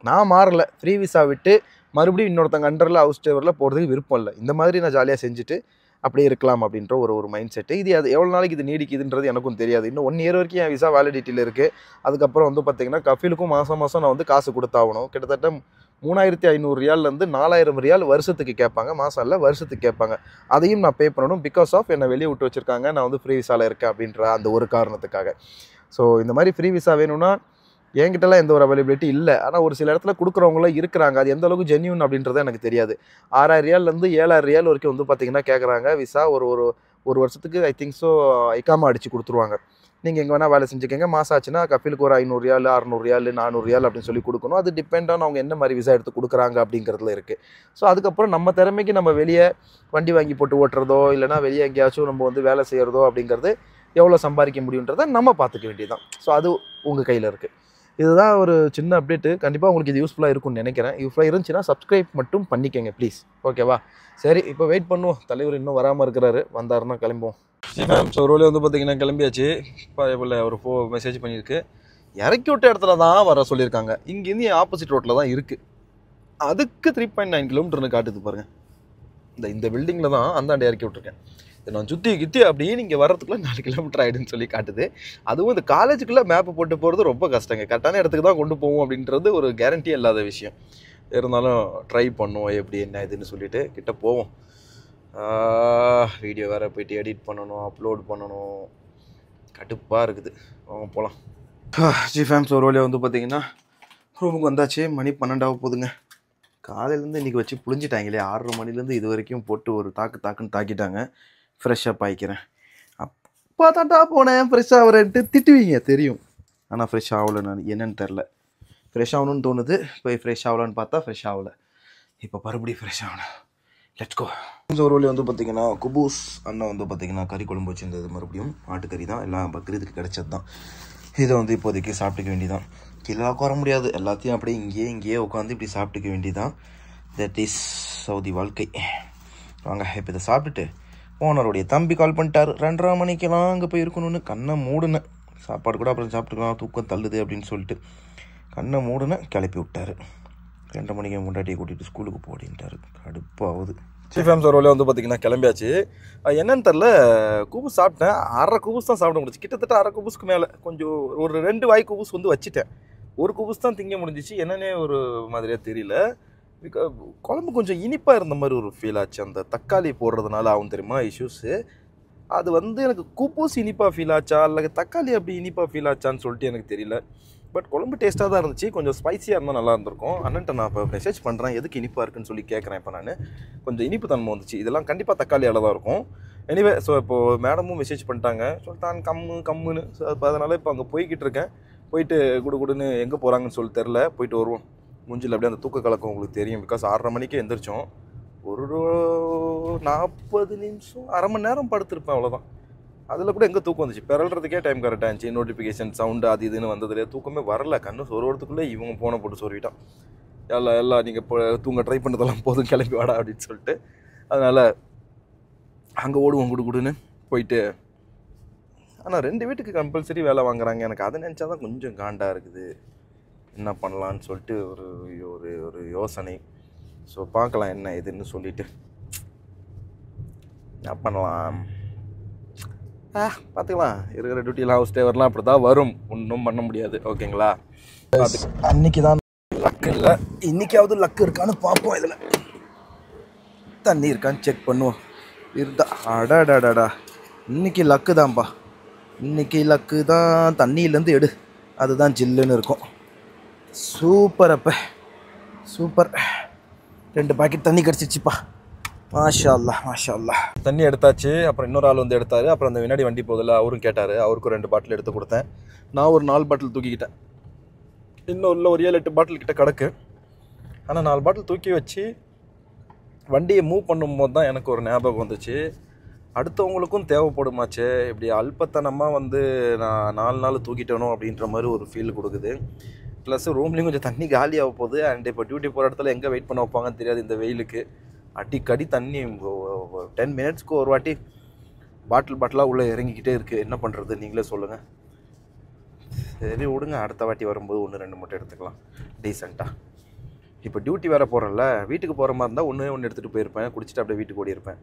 நான் மாறல. ஃப்ரீ விசா விட்டு மறுபடியும் இன்னொருத்தங்க அண்டரில் ஹவுஸ் டேவரில் போகிறதுக்கு விருப்பம் இல்லை. இந்த மாதிரி நான் ஜாலியாக செஞ்சுட்டு அப்படியே இருக்கலாம் அப்படின்ற ஒரு மைண்ட் செட்டு. அது எவ்வளோ நாளைக்கு இது நீடிக்குதுன்றது எனக்கும் தெரியாது. இன்னும் 1 இயர் வரைக்கும் என் விசா வேலிடிட்டியில் இருக்குது. அதுக்கப்புறம் வந்து பார்த்திங்கன்னா கஃபீலுக்கும் மாதம் நான் வந்து காசு கொடுத்தாகணும். கிட்டத்தட்ட $3,500 $4,000 வருஷத்துக்கு கேட்பாங்க. மாதம் இல்லை, வருஷத்துக்கு கேட்பாங்க. அதையும் நான் பே பண்ணணும். பிகாஸ் ஆஃப் என்னை வெளியே விட்டு வச்சுருக்காங்க, நான் வந்து ஃப்ரீ விசாவில் இருக்கேன் அப்படின்ற அந்த ஒரு காரணத்துக்காக. ஸோ இந்த மாதிரி ஃப்ரீ விசா வேணும்னா என்கிட்டலாம் எந்த ஒரு அவைலபிலிட்டி இல்லை. ஆனால் ஒரு சில இடத்துல கொடுக்குறவங்களாம் இருக்கிறாங்க. அது எந்த அளவுக்கு ஜென்யூன் அப்படின்றது எனக்கு தெரியாது. $6,000 $7,000 வரைக்கும் வந்து பார்த்திங்கன்னா கேட்குறாங்க விசா. ஒரு வருஷத்துக்கு ஐ திங்க் ஸோ இக்காமா அடித்து கொடுத்துருவாங்க. நீங்கள் எங்கே வேணால் வேலை செஞ்சுக்கங்க. மாதம் ஆச்சுன்னா கஃபீலுக்கு ஒரு $500 $600 $400 அப்படின்னு சொல்லி கொடுக்கணும். அது டிபெண்ட் ஆன் அவங்க என்ன மாதிரி விசா எடுத்து கொடுக்குறாங்க அப்படிங்கிறதுல இருக்குது. ஸோ அதுக்கப்புறம் நம்ம திறமைக்கு நம்ம வெளியே வண்டி வாங்கி போட்டு ஓட்டுறதோ இல்லைனா வெளியே எங்கேயாச்சும் நம்ம வந்து வேலை செய்கிறதோ அப்படிங்கிறது எவ்வளோ சம்பாதிக்க முடியுன்றதை நம்ம பார்த்துக்க வேண்டியது தான். ஸோ அது உங்கள் கையில் இருக்குது. இதுதான் ஒரு சின்ன அப்டேட்டு. கண்டிப்பாக உங்களுக்கு இது யூஸ்ஃபுல்லாக இருக்கும்னு நினைக்கிறேன். யூஸ்ஃபுல்லாக இருந்துச்சுன்னா சப்ஸ்கிரைப் மட்டும் பண்ணிக்கங்க ப்ளீஸ். ஓகேவா? சரி, இப்போ வெயிட் பண்ணுவோம். தலைவர் இன்னும் வராமல் இருக்கிறாரு. வந்தாருன்னா கிளம்புவோம். ஸோ ஒரு வழியாக வந்து பார்த்திங்கன்னா கிளம்பியாச்சு. இப்போ ஒரு மெசேஜ் பண்ணியிருக்கு. இறக்கி விட்ட இடத்துல தான் வர சொல்லியிருக்காங்க. இங்கேருந்து ஆப்போசிட் ரோட்டில் தான் இருக்குது. அதுக்கு 3.9 கிலோமீட்டர்னு காட்டுது பாருங்கள். இந்த பில்டிங்கில் தான் அந்தாண்ட இறக்கி விட்ருக்கேன். நான் சுற்றி அப்படியே நீங்கள் வர்றதுக்குள்ளே 4 கிலோமீட்டர் ஆகிடுன்னு சொல்லி காட்டுது. அதுவும் இந்த காலேஜுக்குள்ளே மேப்பு போட்டு போகிறது ரொம்ப கஷ்டங்க. கரெக்டான இடத்துக்கு தான் கொண்டு போவோம் அப்படின்றது ஒரு கேரண்டியே இல்லாத விஷயம். இருந்தாலும் ட்ரை பண்ணுவோம் எப்படி என்ன இதுன்னு சொல்லிட்டு கிட்ட போவோம். வீடியோ வேறு போய்ட்டு எடிட் பண்ணணும், அப்லோட் பண்ணணும், கடுப்பாக இருக்குது. வாங்க போகலாம். ஃபேம்ஸ் ஒரு வழியாக வந்து பார்த்திங்கன்னா ரூமுக்கு வந்தாச்சு. மணி 12 போகுதுங்க. காலையிலேருந்து இன்றைக்கி வச்சு புழிஞ்சிட்டாங்களே. 6:30 மணிலேருந்து இது வரைக்கும் போட்டு ஒரு தாக்குன்னு தாக்கிட்டாங்க. ஃப்ரெஷ்ஷப் ஆகிக்கிறேன். அப்போ தாண்டா போனேன் ஃப்ரெஷ் ஆகிறேன்ட்டு திட்டுவீங்க தெரியும். ஆனால் ஃப்ரெஷ் ஆகலை. நான் என்னென்னு தெரில. ஃப்ரெஷ் ஆகணும்னு தோணுது. போய் ஃப்ரெஷ் ஆகலான்னு பார்த்தா ஃப்ரெஷ் ஆகலை. இப்போ மறுபடியும் ஃப்ரெஷ் ஆகணும். Let's go. ஒரு வழி வந்து பார்த்திங்கன்னா குபூஸ் அண்ணன் வந்து பார்த்திங்கன்னா கறி குழம்பு வச்சுருந்தது. மறுபடியும் ஆட்டுக்கறி தான், எல்லாம் பக்ரீதுக்கு கிடச்சது தான். இதை வந்து இப்போதைக்கு சாப்பிட்டுக்க வேண்டியதான். கீழே உட்கார முடியாது. எல்லாத்தையும் அப்படியே இங்கேயே உட்காந்து இப்படி சாப்பிட்டுக்க வேண்டியதான். தட் இஸ் சவுதி வாழ்க்கை. வாங்க இப்போ இதை சாப்பிட்டுட்டு ஓனருடைய தம்பி கால் பண்ணிட்டார். 2:30 மணிக்கெல்லாம் அங்கே போய் இருக்கணும்னு கண்ணை மூடுனேன். சாப்பாடு கூட அப்புறம் சாப்பிட்டுக்கலாம், தூக்கம் தள்ளுது அப்படின்னு சொல்லிட்டு கண்ணை மூடுனேன். கிளப்பி விட்டார். 2:30 மணிக்கு முன்னாடியே கூட்டிகிட்டு ஸ்கூலுக்கு போடின்ட்டார். கடுப்பாகுது. ஃபேம்ஸ் ஒரு வழியாக வந்து பார்த்திங்கன்னா கிளம்பியாச்சு. என்னன்னு தெரில, கூபூஸ் சாப்பிட்டேன். 1/2 கூபூஸ் தான் சாப்பிட முடிஞ்சிச்சு. கிட்டத்தட்ட 1/2 கூபூஸ்க்கு மேலே கொஞ்சம் ஒரு 2 வாய் கூபூஸ் வந்து வச்சுட்டேன். ஒரு கூபூஸ் தான் திங்க முடிஞ்சிச்சு. என்னன்னே ஒரு மாதிரியாக தெரியல. குழம்பு கொஞ்சம் இனிப்பாக இருந்த மாதிரி ஒரு ஃபீல் ஆச்சு. அந்த தக்காளி போடுறதுனால ஆகும் தெரியுமா இஷ்யூஸு. அது வந்து எனக்கு கூப்பூஸ் இனிப்பாக ஃபீல் ஆச்சா இல்லை தக்காளி அப்படி இனிப்பாக ஃபீல் ஆச்சான்னு சொல்லிட்டு எனக்கு தெரியல. பட் குழம்பு டேஸ்ட்டாக தான் இருந்துச்சு. கொஞ்சம் ஸ்பைஸியாக இருந்தால் நல்லா இருந்திருக்கும். அண்ணன்ட்ட நான் இப்போ மெசேஜ் பண்ணுறேன், எதுக்கு இனிப்பாக இருக்குன்னு சொல்லி கேட்குறேன். இப்போ நான் கொஞ்சம் இனிப்பு தன்மை வந்துச்சு. இதெல்லாம் கண்டிப்பாக தக்காளியால் தான் இருக்கும். எனிவே ஸோ இப்போது மேடமும் மெசேஜ் பண்ணிட்டாங்க, சொல்லிட்டான் கம்முன்னு. ஸோ இப்போ அதனால் இப்போ அங்கே போய்கிட்டு இருக்கேன். போயிட்டு குடுன்னு எங்கே போகிறாங்கன்னு சொல்லி தெரில. போயிட்டு வருவோம். மூஞ்சில் அப்படியே அந்த தூக்க கலக்கம் உங்களுக்கு தெரியும். பிகாஸ் 6:30 மணிக்கு எந்திரிச்சோம். ஒரு 40 நிமிஷம் 1/2 மணி நேரம் படுத்திருப்பேன், அவ்வளோதான். அதில் கூட எங்கே தூக்கம் வந்துச்சு. பிறல்றதுக்கே டைம் கரெக்டாக இருந்துச்சு. நோட்டிஃபிகேஷன் சவுண்டு அது இதுன்னு வந்ததுலேயே தூக்கமே வரல. கண்ணு சொருவதுக்குள்ளே இவங்க ஃபோனை போட்டு சொருவிட்டான். எல்லாம் நீங்கள் இப்போ தூங்க ட்ரை பண்ணதெல்லாம் போதும், கிளம்பி வாடா அப்படின்னு சொல்லிட்டு. அதனால் அங்கே ஓடுவோம் குடுன்னு போயிட்டு ஆனால் 2 வீட்டுக்கு கம்பல்சரி வேலை வாங்குறாங்க. எனக்கு அதை நினச்சா தான் கொஞ்சம் காண்டாக இருக்குது. என்ன பண்ணலான்னு சொல்லிட்டு ஒரு ஒரு ஒரு யோசனை. ஸோ பார்க்கலாம் என்ன இதுன்னு சொல்லிட்டு என்ன பண்ணலாம். பார்த்துக்கலாம். இருக்கிற டியூட்டிலாம் ஹவுஸ் டிரைவர்லாம் அப்படி தான் வரும். ஒன்றும் பண்ண முடியாது. ஓகேங்களா? அன்னைக்கு தான் லக்கு இல்லை. இன்றைக்காவது லக்கு இருக்கான்னு பார்ப்போம். இதில் தண்ணி இருக்கான்னு செக் பண்ணுவோம். இருந்தா அடாடாடாடா, இன்றைக்கி லக்கு தான்ப்பா. இன்றைக்கி லக்கு தான். தண்ணியிலேருந்து எடு, அதுதான் ஜில்லுன்னு இருக்கும். சூப்பர். அப்போ சூப்பர். 2 பாக்கெட் தண்ணி கிடச்சிச்சிப்பா. மாஷா அல்லா மாஷா அல்லா. தண்ணி எடுத்தாச்சு. அப்புறம் இன்னொரு ஆள் வந்து எடுத்தார். அப்புறம் அந்த வினாடி வண்டி போதில் அவரும் கேட்டார். அவருக்கும் 2 பாட்டில் எடுத்து கொடுத்தேன். நான் ஒரு 4 பாட்டில் தூக்கிக்கிட்டேன். இன்னும் உள்ள ஒரு 7-8 பாட்டில் கிட்ட கிடக்கு. ஆனால் 4 பாட்டில் தூக்கி வச்சு வண்டியை மூவ் பண்ணும்போது தான் எனக்கு ஒரு ஞாபகம் வந்துச்சு, அடுத்தவங்களுக்கும் தேவைப்படுமாச்சே. இப்படி அல்பத்தனமாக வந்து நான் 4 நாள் தூக்கிட்டேனோ அப்படின்ற மாதிரி ஒரு ஃபீல் கொடுக்குது. ப்ளஸ் ரூம்லேயும் கொஞ்சம் தண்ணி காலியாக போகுது. அண்ட் இப்போ டியூட்டி போகிற இடத்துல எங்கே வெயிட் பண்ண வைப்பாங்கன்னு தெரியாது. இந்த வெயிலுக்கு அடிக்கடி தண்ணி 10 மினிட்ஸ்க்கு ஒரு வாட்டி பாட்டிலாக உள்ளே இறங்கிக்கிட்டே இருக்குது. என்ன பண்ணுறது நீங்களே சொல்லுங்கள். சரி விடுங்க, அடுத்த வாட்டி வரும்போது 1-2 மட்டும் எடுத்துக்கலாம் டீசெண்டாக. இப்போ டியூட்டி வேறு போகிறேன்ல, வீட்டுக்கு போகிற மாதிரி இருந்தால் ஒன்று எடுத்துகிட்டு போயிருப்பேன், குடிச்சிட்டு அப்படியே வீட்டுக்கு ஓடிருப்பேன்.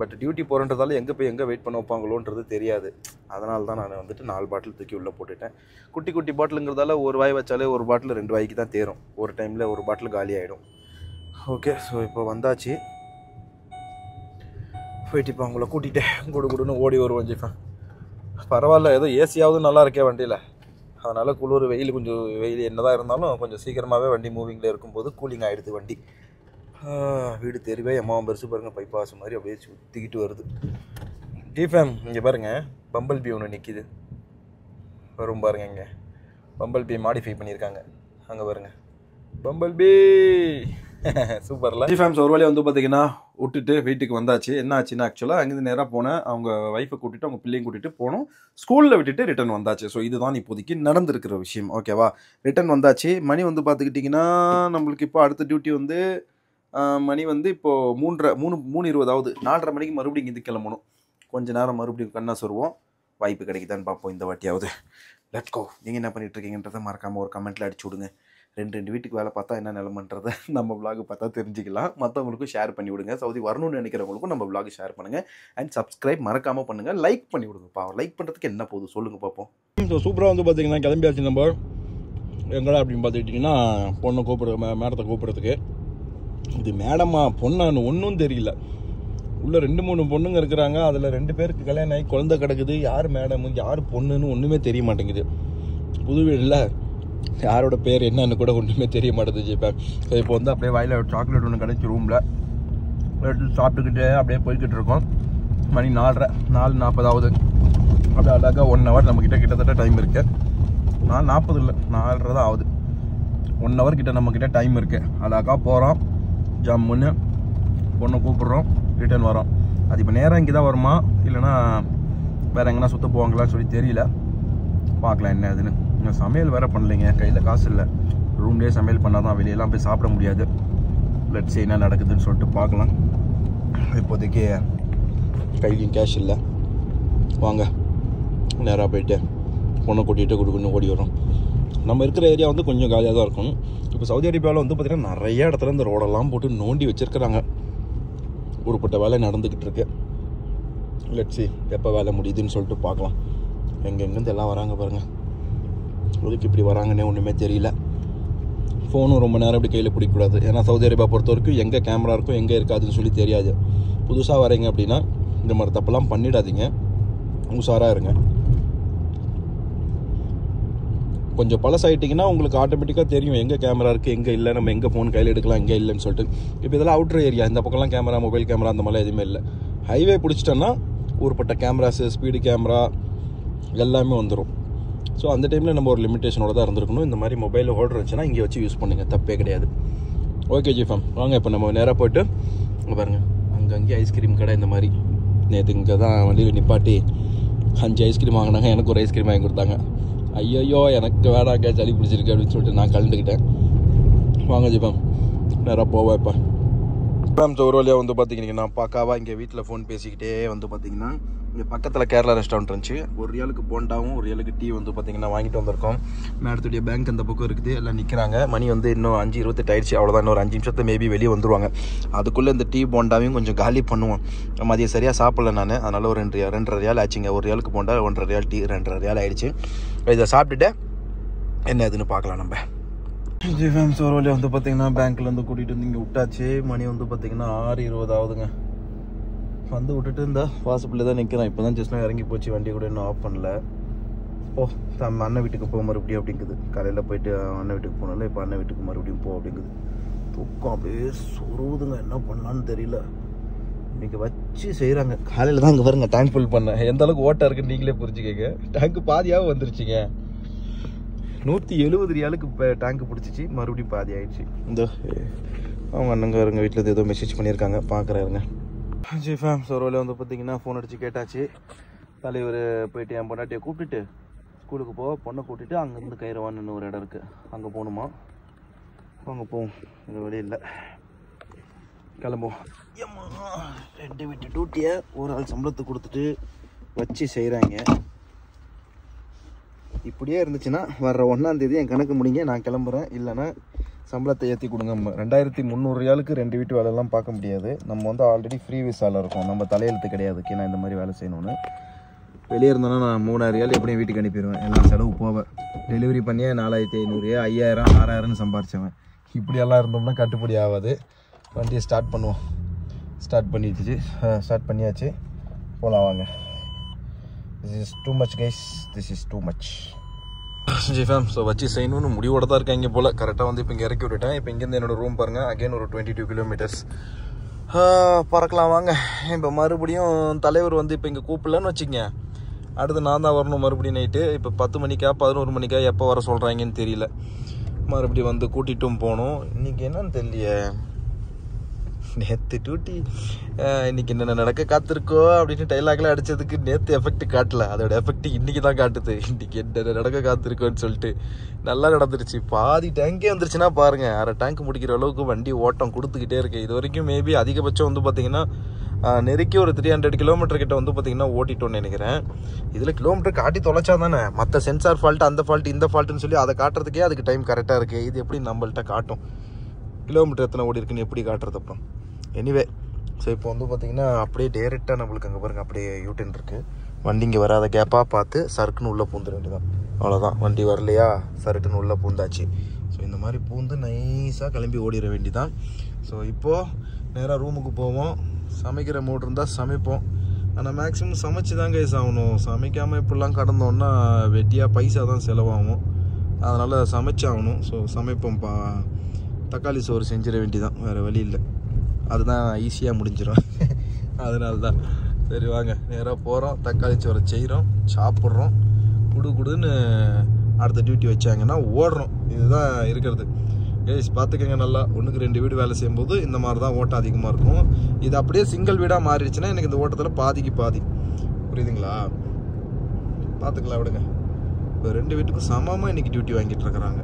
பட் டியூட்டி போகிறன்றதால எங்கே வெயிட் பண்ண வைப்பாங்களோன்றது தெரியாது. அதனால தான் நான் வந்துட்டு 4 பாட்டில் தூக்கி உள்ளே போட்டுட்டேன். குட்டி பாட்டிலுங்கிறதால ஒரு வாய் வச்சாலே ஒரு பாட்டில் 2 வாய்க்கு தான் தேரும். ஒரு டைமில் ஒரு பாட்டில் காலி ஆகிடும். ஓகே, ஸோ இப்போ வந்தாச்சு. போயிட்டு இப்போ அவங்கள கூட்டிகிட்டே குடுன்னு ஓடி வருவேன் ஜிஃபேன். பரவாயில்ல, ஏதோ ஏசியாவது நல்லா இருக்கே வண்டியில். அதனால் குளிர் வெயில் என்ன தான் இருந்தாலும் கொஞ்சம் சீக்கிரமாகவே வண்டி மூவிங்கில் இருக்கும்போது கூலிங் ஆகிடுது வண்டி. வீடு தெருவே எம்மாவும் பெருசு பாருங்கள், பைப்பாஸ் மாதிரி அப்படியே சுற்றிக்கிட்டு வருது. டிஃபேம் இங்கே பாருங்கள், பம்பல் பி ஒன்று நிற்கிது வரும் பாருங்கள். இங்கே பம்பல் பி மாடிஃபை பண்ணியிருக்காங்க. அங்கே பாருங்கள் பம்பல் பி. சூப்பரில். டிஃபேம்ஸ் ஒரு வழியாக வந்து பார்த்தீங்கன்னா விட்டுட்டு வீட்டுக்கு வந்தாச்சு. என்ன ஆச்சுன்னா, ஆக்சுவலாக அங்கேருந்து நேராக போனேன். அவங்க ஒய்ஃபை கூட்டிகிட்டு அவங்க பிள்ளையும் கூட்டிகிட்டு போனோம். ஸ்கூலில் விட்டுட்டு ரிட்டன் வந்தாச்சு. ஸோ இதுதான் இப்போதைக்கு நடந்திருக்கிற விஷயம். ஓகேவா? ரிட்டன் வந்தாச்சு. மணி வந்து பார்த்துக்கிட்டிங்கன்னா நம்மளுக்கு இப்போ அடுத்த டியூட்டி வந்து மணி வந்து இப்போது 3:20. 4:30 மணிக்கு மறுபடியும் இங்கே கிளம்பணும். கொஞ்சம் நேரம் மறுபடியும் கண்ணா சொருவோம். வாய்ப்பு கிடைக்குதான்னு பார்ப்போம் இந்த வாட்டியாவது. Let's go. நீங்கள் என்ன பண்ணிகிட்ருக்கீங்கன்றதை மறக்காமல் ஒரு கமெண்ட்டில் அடிச்சு விடுங்க. 2 வீட்டுக்கு வேலை பார்த்தா என்ன நிலமன்றதை நம்ம விலாக் பார்த்தா தெரிஞ்சுக்கலாம். மற்றவங்களுக்கும் ஷேர் பண்ணி விடுங்க. சவுதி வரணும்னு நினைக்கிறவங்களுக்கும் நம்ம விலாக் ஷேர் பண்ணுங்கள். அண்ட் சப்ஸ்கிரைப் மறக்காமல் பண்ணுங்கள். லைக் பண்ணி விடுங்கப்பா. லைக் பண்ணுறதுக்கு என்ன போகுது சொல்லுங்கள் பார்ப்போம். ஸோ சூப்பராக வந்து பார்த்தீங்கன்னா கிளம்பியாச்சு. நம்ம எங்கடா அப்படின்னு பார்த்துக்கிட்டிங்கன்னா பொண்ணை மேடத்தை கூப்பிட்றதுக்கு. இது மேடமா பொண்ணான்னு ஒன்றும் தெரியல. உள்ள 2-3 பொண்ணுங்க இருக்கிறாங்க. அதில் 2 பேருக்கு கல்யாணம் ஆகி குழந்தை கிடக்குது. யார் மேடமு யார் பொண்ணுன்னு ஒன்றுமே தெரிய மாட்டேங்குது. புது வீடில் யாரோட பேர் என்னன்னு கூட ஒன்றுமே தெரிய மாட்டேங்குது. இப்போ இப்போ வந்து அப்படியே வாயில் சாக்லேட் ஒன்று கிடச்சி ரூமில் எடுத்து சாப்பிட்டுக்கிட்டே அப்படியே போய்கிட்டு இருக்கோம். மணி 4:40 அப்படியே அழகாக 1 ஹவர் நம்மக்கிட்ட கிட்டத்தட்ட டைம் இருக்குது. 4:40 இல்லை 4:30 தான் ஆகுது. 1 ஹவர் கிட்ட நம்மக்கிட்ட டைம் இருக்குது. அழகாக போகிறோம், ஜம்முன்னு பொண்ணை கூப்பிட்றோம், ரிட்டர்ன் வரோம். அது இப்போ நேரம் இங்கே தான் வருமா இல்லைனா வேறு எங்கன்னா சுற்ற போவாங்களான்னு சொல்லி தெரியல. பார்க்கலாம் என்ன அதுன்னு. இன்னும் சமையல் வேறு பண்ணலைங்க, கையில் காசு இல்லை. ரூம்லேயே சமையல் பண்ணால் தான், வெளியெல்லாம் போய் சாப்பிட முடியாது. லெட்ஸ் என்ன நடக்குதுன்னு சொல்லிட்டு பார்க்கலாம். இப்போதைக்கு கையிலையும் கேஷ் இல்லை. வாங்க நேராக போயிட்டு பொண்ணை கூட்டிகிட்டு கொடுக்குன்னு ஓடி வரோம். நம்ம இருக்கிற ஏரியா வந்து கொஞ்சம் காலியாக தான் இருக்கும். இப்போ சவுதி அரேபியாவில் வந்து பார்த்திங்கன்னா நிறைய இடத்துல இந்த ரோடெல்லாம் போட்டு நோண்டி வச்சுருக்கிறாங்க. ஊருப்பட்ட வேலை நடந்துக்கிட்டு இருக்கு. லெட்ஸி எப்போ வேலை முடியுதுன்னு சொல்லிட்டு பார்க்கலாம். எங்கெங்கேருந்து எல்லாம் வராங்க பாருங்கள். அதுக்கு இப்படி வராங்கன்னே ஒன்றுமே தெரியல. ஃபோனும் ரொம்ப நேரம் அப்படி கையில் பிடிக்கக்கூடாது. ஏன்னா சவுதி அரேபியா பொறுத்த வரைக்கும் எங்கே கேமரா இருக்கும் எங்கே இருக்காதுன்னு சொல்லி தெரியாது. புதுசாக வரீங்க அப்படின்னா இந்த மாதிரி தப்பெல்லாம் பண்ணிடாதீங்க, உஷாராக இருங்க. கொஞ்சம் பழசாயிட்டிங்கன்னா உங்களுக்கு ஆட்டோமேட்டிக்காக தெரியும் எங்கே கேமரா இருக்குது எங்கே இல்லை, நம்ம எங்கே ஃபோன் கையில் எடுக்கலாம் எங்கே இல்லைன்னு சொல்லிட்டு. இப்போ இதெல்லாம் அவுட்டர் ஏரியா, இந்த பக்கம்லாம் கேமரா மொபைல் கேமரா அந்த மாதிரிலாம் எதுவுமே இல்லை. ஹைவே பிடிச்சிட்டோன்னா ஊர்பட்ட கேமராஸு ஸ்பீடு கேமரா எல்லாமே வந்துடும். ஸோ அந்த டைமில் நம்ம ஒரு லிமிட்டேஷனோட தான் இருந்திருக்கணும். இந்த மாதிரி மொபைல் ஹோல்டர் இருந்துச்சுன்னா இங்கே வச்சு யூஸ் பண்ணுங்கள், தப்பே கிடையாது. ஓகே ஜிஃபம் வாங்க இப்போ நம்ம நேராக போய்ட்டு பாருங்கள் அங்கங்கே ஐஸ்கிரீம் கடை. இந்த மாதிரி நேற்று இங்கே தான் வண்டியில் நிப்பாட்டி 5 ஐஸ்கிரீம் வாங்கினாங்க. எனக்கு ஒரு ஐஸ்கிரீம் வாங்கி கொடுத்தாங்க. ஐயோ எனக்கு வேணாங்க சளி பிடிச்சிருக்கு அப்படின்னு சொல்லிட்டு நான் கலந்துக்கிட்டேன். வாங்க ஜிஃபம் நேராக போவேன். இப்போ ஒரு வழியாக வந்து பார்த்திங்கன்னா பக்காவாக இங்கே வீட்டில் ஃபோன் பேசிக்கிட்டே வந்து பார்த்திங்கன்னா இங்கே பக்கத்தில் கேரளா ரெஸ்டாரண்ட் இருந்துச்சு. ஒரு ரியாலுக்கு போண்டாவும் ஒரு ரியாலுக்கு டீ வந்து பார்த்திங்கன்னா வாங்கிட்டு வந்திருக்கோம். மேடத்துடைய பேங்க் அந்த பக்கம் இருக்குது, எல்லாம் நிற்கிறாங்க. மணி வந்து இன்னும் 5:28 ஆயிடுச்சு. அவ்வளோதான், இன்னொரு 5 நிமிஷத்தை மேபி வெளியே வந்துடுவாங்க. அதுக்குள்ளே இந்த டீ போண்டாவையும் கொஞ்சம் காலி பண்ணுவோம். மதியம் சரியாக சாப்பிடல நான், அதனால் ஒரு 2.5 ரியால் ஆச்சுங்க. ஒரு ரியாலுக்கு போண்டா, 1.5 ரியால் டீ, 2.5 ரியால் ஆயிடுச்சு. இதை சாப்பிட்டுட்டு என்ன எதுன்னு பார்க்கலாம் நம்ம. ஜிஃபேம் ஒரு வழியாக வந்து பார்த்திங்கன்னா பேங்க்லேருந்து கூட்டிகிட்டு வந்து இங்கே விட்டாச்சு. மணி வந்து பார்த்திங்கன்னா 6:20 ஆகுதுங்க. வந்து விட்டுட்டு இந்த வாசப்பில் தான் நிற்கிறேன். இப்போ தான் ஜஸ்ட் இறங்கி போச்சு, வண்டி கூட இன்னும் ஆஃப் பண்ணல. அண்ணன் வீட்டுக்கு போக மறுபடியும் அப்படிங்குது. காலையில் போயிட்டு அண்ணன் வீட்டுக்கு போனால இப்போ அண்ணன் வீட்டுக்கு மறுபடியும் போ அப்படிங்குது. தூக்கம் அப்படியே சொருவுதுங்க, என்ன பண்ணலான்னு தெரியல. இன்றைக்கி வச்சு செய்கிறாங்க. காலையில் தான் இங்கே பாருங்க டேங்க் ஃபுல் பண்ணேன். எந்த அளவுக்கு ஓட்டை இருக்குன்னு நீங்களே புரிஞ்சுக்கங்க. டேங்க்கு பாதியாக வந்துருச்சுங்க. 170 ரியாலுக்கு இப்போ டேங்க்கு பிடிச்சிச்சு, மறுபடியும் பாதி ஆயிடுச்சு. இந்த அவங்க அண்ணங்க இருங்க வீட்டில் ஏதோ மெசேஜ் பண்ணியிருக்காங்க, பார்க்குறாருங்க. ஜி ஃபேம் சோரோவில் வந்து பார்த்தீங்கன்னா ஃபோன் அடித்து கேட்டாச்சு. தலைவர் போயிட்டு என் பொண்டாட்டியை கூப்பிட்டுட்டு ஸ்கூலுக்கு போக, பொண்ணை கூட்டிட்டு அங்கேருந்து கைரவான்னு ஒரு இடம் இருக்குது, அங்கே போகணுமா. அங்கே போவோம், இது வழி இல்லை, கிளம்புவோம். 2 வீட்டு டியூட்டியை ஒரு ஆள் சம்பளத்தை கொடுத்துட்டு வச்சு செய்கிறாங்க. இப்படியே இருந்துச்சுன்னா வர்ற 1ஆம் தேதி என் கணக்கு முடிங்க, நான் கிளம்புறேன். இல்லைன்னா சம்பளத்தை ஏற்றி கொடுங்க. 2300 ரியாலுக்கு 2 வீட்டு வேலையெல்லாம் பார்க்க முடியாது. நம்ம வந்து ஆல்ரெடி ஃப்ரீ விசாவில் இருக்கோம், நம்ம தலையெழுத்து கிடையாது. நான் இந்த மாதிரி வேலை செய்யணும்னு வெளியே இருந்தோன்னா நான் 3000 ரியால் எப்படியும் வீட்டுக்கு அனுப்பிடுவேன். எல்லாம் செலவு போவேன். டெலிவரி பண்ணியே 4500, 5000, 6000 சம்பாரிச்சவன். இப்படியெல்லாம் இருந்தோம்னா கட்டுப்படி ஆகாது. வண்டியை ஸ்டார்ட் பண்ணுவோம். ஸ்டார்ட் பண்ணியாச்சு, போகலாம் வாங்க. This is too much guys, this is too much. G fam so வச்சு செய்யணும்னு முடிவோட தான் இருக்காங்க போல். கரெக்டாக வந்து இப்போ இங்கே இறக்கி விட்டுட்டேன். இப்போ இங்கேருந்து என்னோடய ரூம் பாருங்கள், அகெயின் ஒரு 22 கிலோமீட்டர்ஸ் பறக்கலாம் வாங்க. இப்போ மறுபடியும் தலைவர் வந்து இப்போ இங்கே கூப்பிடலன்னு வச்சுக்கங்க, அடுத்து நான் தான் வரணும் மறுபடியும் நைட்டு. இப்போ 10 மணிக்கா 11 மணிக்கா எப்போ வர சொல்கிறாங்கன்னு தெரியல. மறுபடியும் வந்து கூட்டிகிட்டும் போகணும். இன்றைக்கி என்னன்னு தெரியலையே, நேற்று டியூட்டி இன்றைக்கி என்னென்ன நடக்க காத்திருக்கோ அப்படின்னு டைலாக்லாம் அடித்ததுக்கு நேற்று எஃபெக்ட் காட்டல, அதோட எஃபெக்ட் இன்றைக்கி தான் காட்டுது. இன்றைக்கி என்னென்ன நடக்க காத்திருக்கோன்னு சொல்லிட்டு நல்லா நடந்துருச்சு. பாதி டேங்கே வந்துருச்சுன்னா பாருங்கள், அரை டேங்க் முடிக்கிற அளவுக்கு வண்டி ஓட்டம் கொடுத்துக்கிட்டே இருக்குது. இது வரைக்கும் மேபி அதிகபட்சம் வந்து பார்த்திங்கன்னா நெருக்கி ஒரு 300 கிலோமீட்டர் கிட்ட வந்து பார்த்திங்கன்னா ஓட்டிட்டோன்னு நினைக்கிறேன். இதில் கிலோமீட்டர் காட்டி தொலைச்சா தானே, மற்ற சென்சார் ஃபால்ட்டு, அந்த ஃபால்ட்டு, இந்த ஃபால்ட்டுன்னு சொல்லி அதை காட்டுறதுக்கே அதுக்கு டைம் கரெக்டாக இருக்குது. இது எப்படி நம்மள்கிட்ட காட்டும் கிலோமீட்டர் எத்தனை ஓடி இருக்குன்னு எப்படி காட்டுறது அப்புறம்? எனிவே ஸோ இப்போ வந்து பார்த்திங்கன்னா அப்படியே டேரெக்டாக நம்மளுக்கு அங்கே பாருங்கள் அப்படியே யூட்டன் இருக்குது. வண்டி இங்கே வராத கேப்பாக பார்த்து சருக்குன்னு உள்ளே பூந்துட வேண்டியதான். அவ்வளோதான், வண்டி வரலையா சருக்குன்னு உள்ளே பூந்தாச்சு. ஸோ இந்த மாதிரி பூந்து நைஸாக கிளம்பி ஓடிட வேண்டிதான். ஸோ இப்போது நேராக ரூமுக்கு போவோம். சமைக்கிற மூடு இருந்தால் சமைப்போம். ஆனால் மேக்ஸிமம் சமைச்சு தான் கைஸ் ஆகணும். சமைக்காமல் இப்படிலாம் கடந்தோன்னா வெட்டியாக பைசா தான் செலவாகும். அதனால் சமைச்சாகணும். ஸோ சமைப்போம்ப்பா. தக்காளி சோறு செஞ்சிட வேண்டிதான், வேறு வழி இல்லை. அதுதான் ஈஸியாக முடிஞ்சிடும். அதனால தான் சரி வாங்க நேராக போகிறோம், தக்காளி சோறை செய்கிறோம், சாப்பிட்றோம், குடுன்னு அடுத்த டியூட்டி வச்சாங்கன்னா ஓடுறோம். இதுதான் இருக்கிறது கைஸ். பார்த்துக்கங்க நல்லா. 1க்கு 2 வீடு வேலை செய்யும்போது இந்த மாதிரி தான் ஓட்டம் அதிகமாக இருக்கும். இது அப்படியே சிங்கிள் வீடாக மாறிடுச்சுன்னா எனக்கு இந்த ஓட்டத்தில் பாதிக்கு பாதி, புரியுதுங்களா? பார்த்துக்கலாம் விடுங்க. இப்போ 2 வீட்டுக்கும் சமமாக இன்றைக்கி டியூட்டி வாங்கிட்டு இருக்கிறாங்க.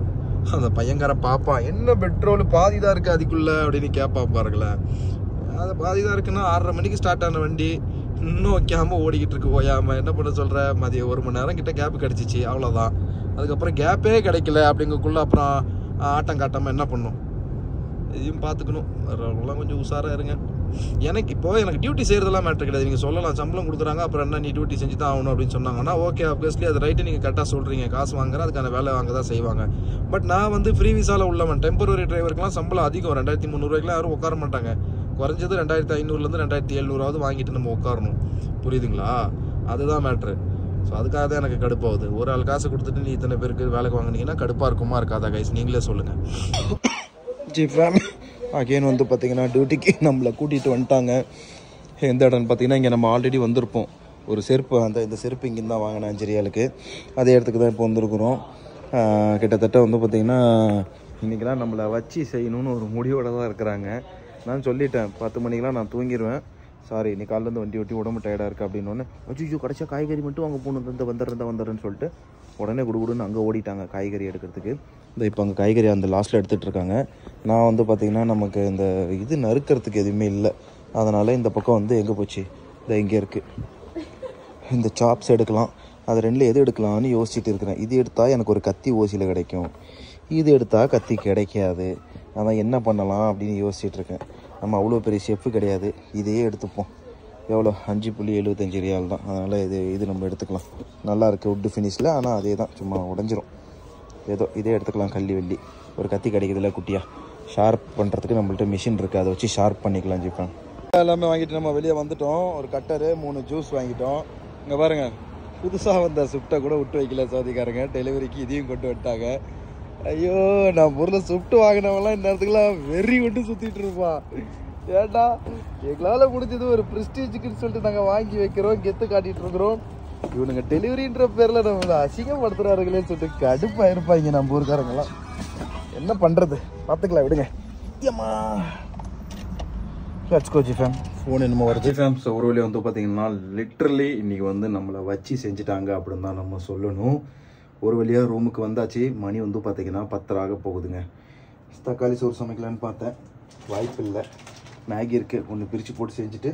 அந்த பையன்கார பாப்பான், என்ன பெட்ரோல் பாதி தான் இருக்குது அதுக்குள்ளே அப்படின்னு கேட்பா பாருங்களேன். அது பாதி தான் இருக்குன்னா 6:30 மணிக்கு ஸ்டார்ட் ஆன வண்டி இன்னும் வைக்காமல் ஓடிக்கிட்டு இருக்கு ஓயாமல். என்ன பண்ண சொல்கிற, மதியம் 1 மணி நேரம் கிட்ட கேப்பு கிடச்சிச்சு, அவ்வளோதான். அதுக்கப்புறம் கேப்பே கிடைக்கல அப்படிங்கக்குள்ளே அப்புறம் ஆட்டம் காட்டாமல் என்ன பண்ணும்? இதையும் பார்த்துக்கணும். வரவங்களாம் கொஞ்சம் உஷாராக இருங்க. எனக்கு டியூட்டி செய்கிறதெல்லாம் மேட்ரு கிடையாது. நீங்கள் சொல்லலாம் சம்பளம் கொடுக்குறாங்க, அப்புறம் என்ன நீ டியூட்டி செஞ்சு தான் ஆகணும் அப்படின்னு சொன்னாங்கன்னா ஓகே, ஆப்வியஸ்லி அது ரைட்டு, நீங்கள் கரெக்டாக சொல்கிறீங்க. காசு வாங்குற அதுக்கான வேலை வாங்க தான் செய்வாங்க. பட் நான் வந்து ஃப்ரீ விசாவில் உள்ளவன். டெம்பரரி டிரைவருக்குலாம் சம்பளம் அதிகம். 2300 யாரும் உட்கார மாட்டாங்க. குறைஞ்சது 2500 2700 வாங்கிட்டு நம்ம உட்காரணும், புரியுதுங்களா? அதுதான் மேட்ரு. ஸோ அதுக்காக தான் எனக்கு கடுப்பாகுது. ஒரு ஆள் காசு கொடுத்துட்டு நீ இத்தனை பேருக்கு வேலைக்கு வாங்கினீங்கன்னா கடுப்பாக இருக்குமா இருக்காதா கைஸ்? நீங்களே சொல்லுங்கள். ஜி ஃபேம் அகெயின் வந்து பார்த்திங்கன்னா டியூட்டிக்கு நம்மளை கூட்டிகிட்டு வந்துட்டாங்க. எந்த இடம்னு பார்த்திங்கன்னா இங்கே நம்ம ஆல்ரெடி வந்திருப்போம். ஒரு செருப்பு, இந்த செருப்பு இங்கேருந்து தான் வாங்கினேன் 5 ரியாலுக்கு. அதே இடத்துக்கு தான் இப்போ வந்திருக்கிறோம். கிட்டத்தட்ட வந்து பார்த்திங்கன்னா இன்றைக்கெலாம் நம்மளை வச்சு செய்யணும்னு ஒரு முடிவோடு தான் இருக்கிறாங்க. நான் சொல்லிட்டேன் 10 மணிக்கெலாம் நான் தூங்கிடுவேன். சாரி, நீ காலிலேருந்து வண்டி ஓட்டி உடம்பு டயர்டாக இருக்குது அப்படின்னு. அஜிஜோ கடைசியாக காய்கறி மட்டும் அங்கே போகணும், வந்துடுறேன்னு சொல்லிட்டு உடனே குடுன்னு அங்கே ஓடிட்டாங்க காய்கறி எடுக்கிறதுக்கு. இப்போ அங்கே காய்கறி அந்த லாஸ்ட்டில் எடுத்துகிட்டு இருக்காங்க. நான் வந்து பார்த்திங்கன்னா நமக்கு இந்த இது நறுக்கிறதுக்கு எதுவுமே இல்லை. அதனால் இந்த பக்கம் வந்து எங்கே போச்சு, இங்கே இருக்குது. இந்த சாப்ஸ் எடுக்கலாம். அது ரெண்டில் எது எடுக்கலாம்னு யோசிச்சுட்டு இருக்கிறேன். இது எடுத்தால் எனக்கு ஒரு கத்தி ஓசியில் கிடைக்கும், இது எடுத்தால் கத்தி கிடைக்காது. அதான் என்ன பண்ணலாம் அப்படின்னு யோசிச்சுட்டு இருக்கேன். நம்ம அவ்வளோ பெரிய ஷெஃப்பு கிடையாது, இதையே எடுத்துப்போம். எவ்வளோ 5.75 ரியால் தான். அதனால் இது நம்ம எடுத்துக்கலாம். நல்லாயிருக்கு உட்டு ஃபினிஷில். ஆனால் அதே தான், சும்மா உடஞ்சிரும். ஏதோ இதே எடுத்துக்கலாம். கள்ளி வெள்ளி ஒரு கத்தி கிடைக்கிறதுல குட்டியாக ஷார்ப் பண்ணுறதுக்கு நம்மள்ட்ட மிஷின் இருக்குது, அதை வச்சு ஷார்ப் பண்ணிக்கலாம். ஜிப்பேன் எல்லாமே வாங்கிட்டு நம்ம வெளியே வந்துட்டோம். ஒரு கட்டரு 3 ஜூஸ் வாங்கிட்டோம். இங்கே பாருங்கள், புதுசாக வந்த ஸ்விஃப்ட்டை கூட விட்டு வைக்கல சவுதிக்காரங்க. டெலிவரிக்கு இதையும் கொண்டு வந்துட்டாங்க. ஐயோ, நான் பொருளை ஸ்விஃப்ட் வாங்கினவங்களாம் இந்த நேரத்துக்குலாம் வெறி விட்டு சுற்றிட்டு இருப்பான். ஏட்டா, எங்களால் முடிஞ்சது ஒரு ப்ரெஸ்டீஜுக்குன்னு சொல்லிட்டு நாங்கள் வாங்கி வைக்கிறோம், கெத்து காட்டிகிட்டு இருக்கிறோம். இவனுங்க டெலிவரின்ற பேரில் நம்ம அசிங்கப்படுத்துறாருங்களேன்னு சொல்லிட்டு கடுப்பாக இருப்பாங்க நம்ம ஊருக்காரங்களாம். என்ன பண்ணுறது, பார்த்துக்கலாம், விடுங்க. Let's go ஜிஃபேம். ஃபோன் என்னமோ வருது ஃபேம். ஸோ ஒரு வழியாக வந்து பார்த்தீங்கன்னா லிட்ரலி இன்றைக்கி வந்து நம்மளை வச்சு செஞ்சுட்டாங்க அப்படின்னு தான் நம்ம சொல்லணும். ஒரு வழியாக ரூமுக்கு வந்தாச்சு. மணி வந்து பார்த்திங்கன்னா 10 ஆக போகுதுங்க. தக்காளி சோறு சமைக்கலான்னு பார்த்தேன், வாய்ப்பு இல்லை. மேகி இருக்குது, ஒன்று பிரித்து போட்டு செஞ்சுட்டு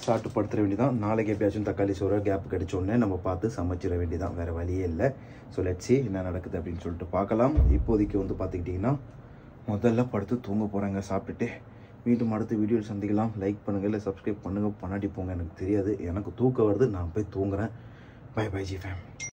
சாப்பிட்டு படுத்துட வேண்டியதான். நாளைக்கு எப்பயாச்சும் தக்காளி சோறு கேப் கிடைச்சோடனே நம்ம பார்த்து சமைச்சிட வேண்டியதான், வேறு வழியே இல்லை. ஸோ லெட்ஸ் see என்ன நடக்குது அப்படின்னு சொல்லிட்டு பார்க்கலாம். இப்போதைக்கு வந்து பார்த்துக்கிட்டிங்கன்னா முதல்ல படுத்து தூங்க போகிறாங்க சாப்பிட்டுட்டு. மீண்டும் அடுத்த வீடியோவில் சந்திக்கலாம். லைக் பண்ணுங்கள், இல்லை சப்ஸ்கிரைப் பண்ணுங்கள். பண்ணாட்டி போங்க, எனக்கு தெரியாது. எனக்கு தூக்கம் வருது, நான் போய் தூங்குறேன். Bye bye G fame.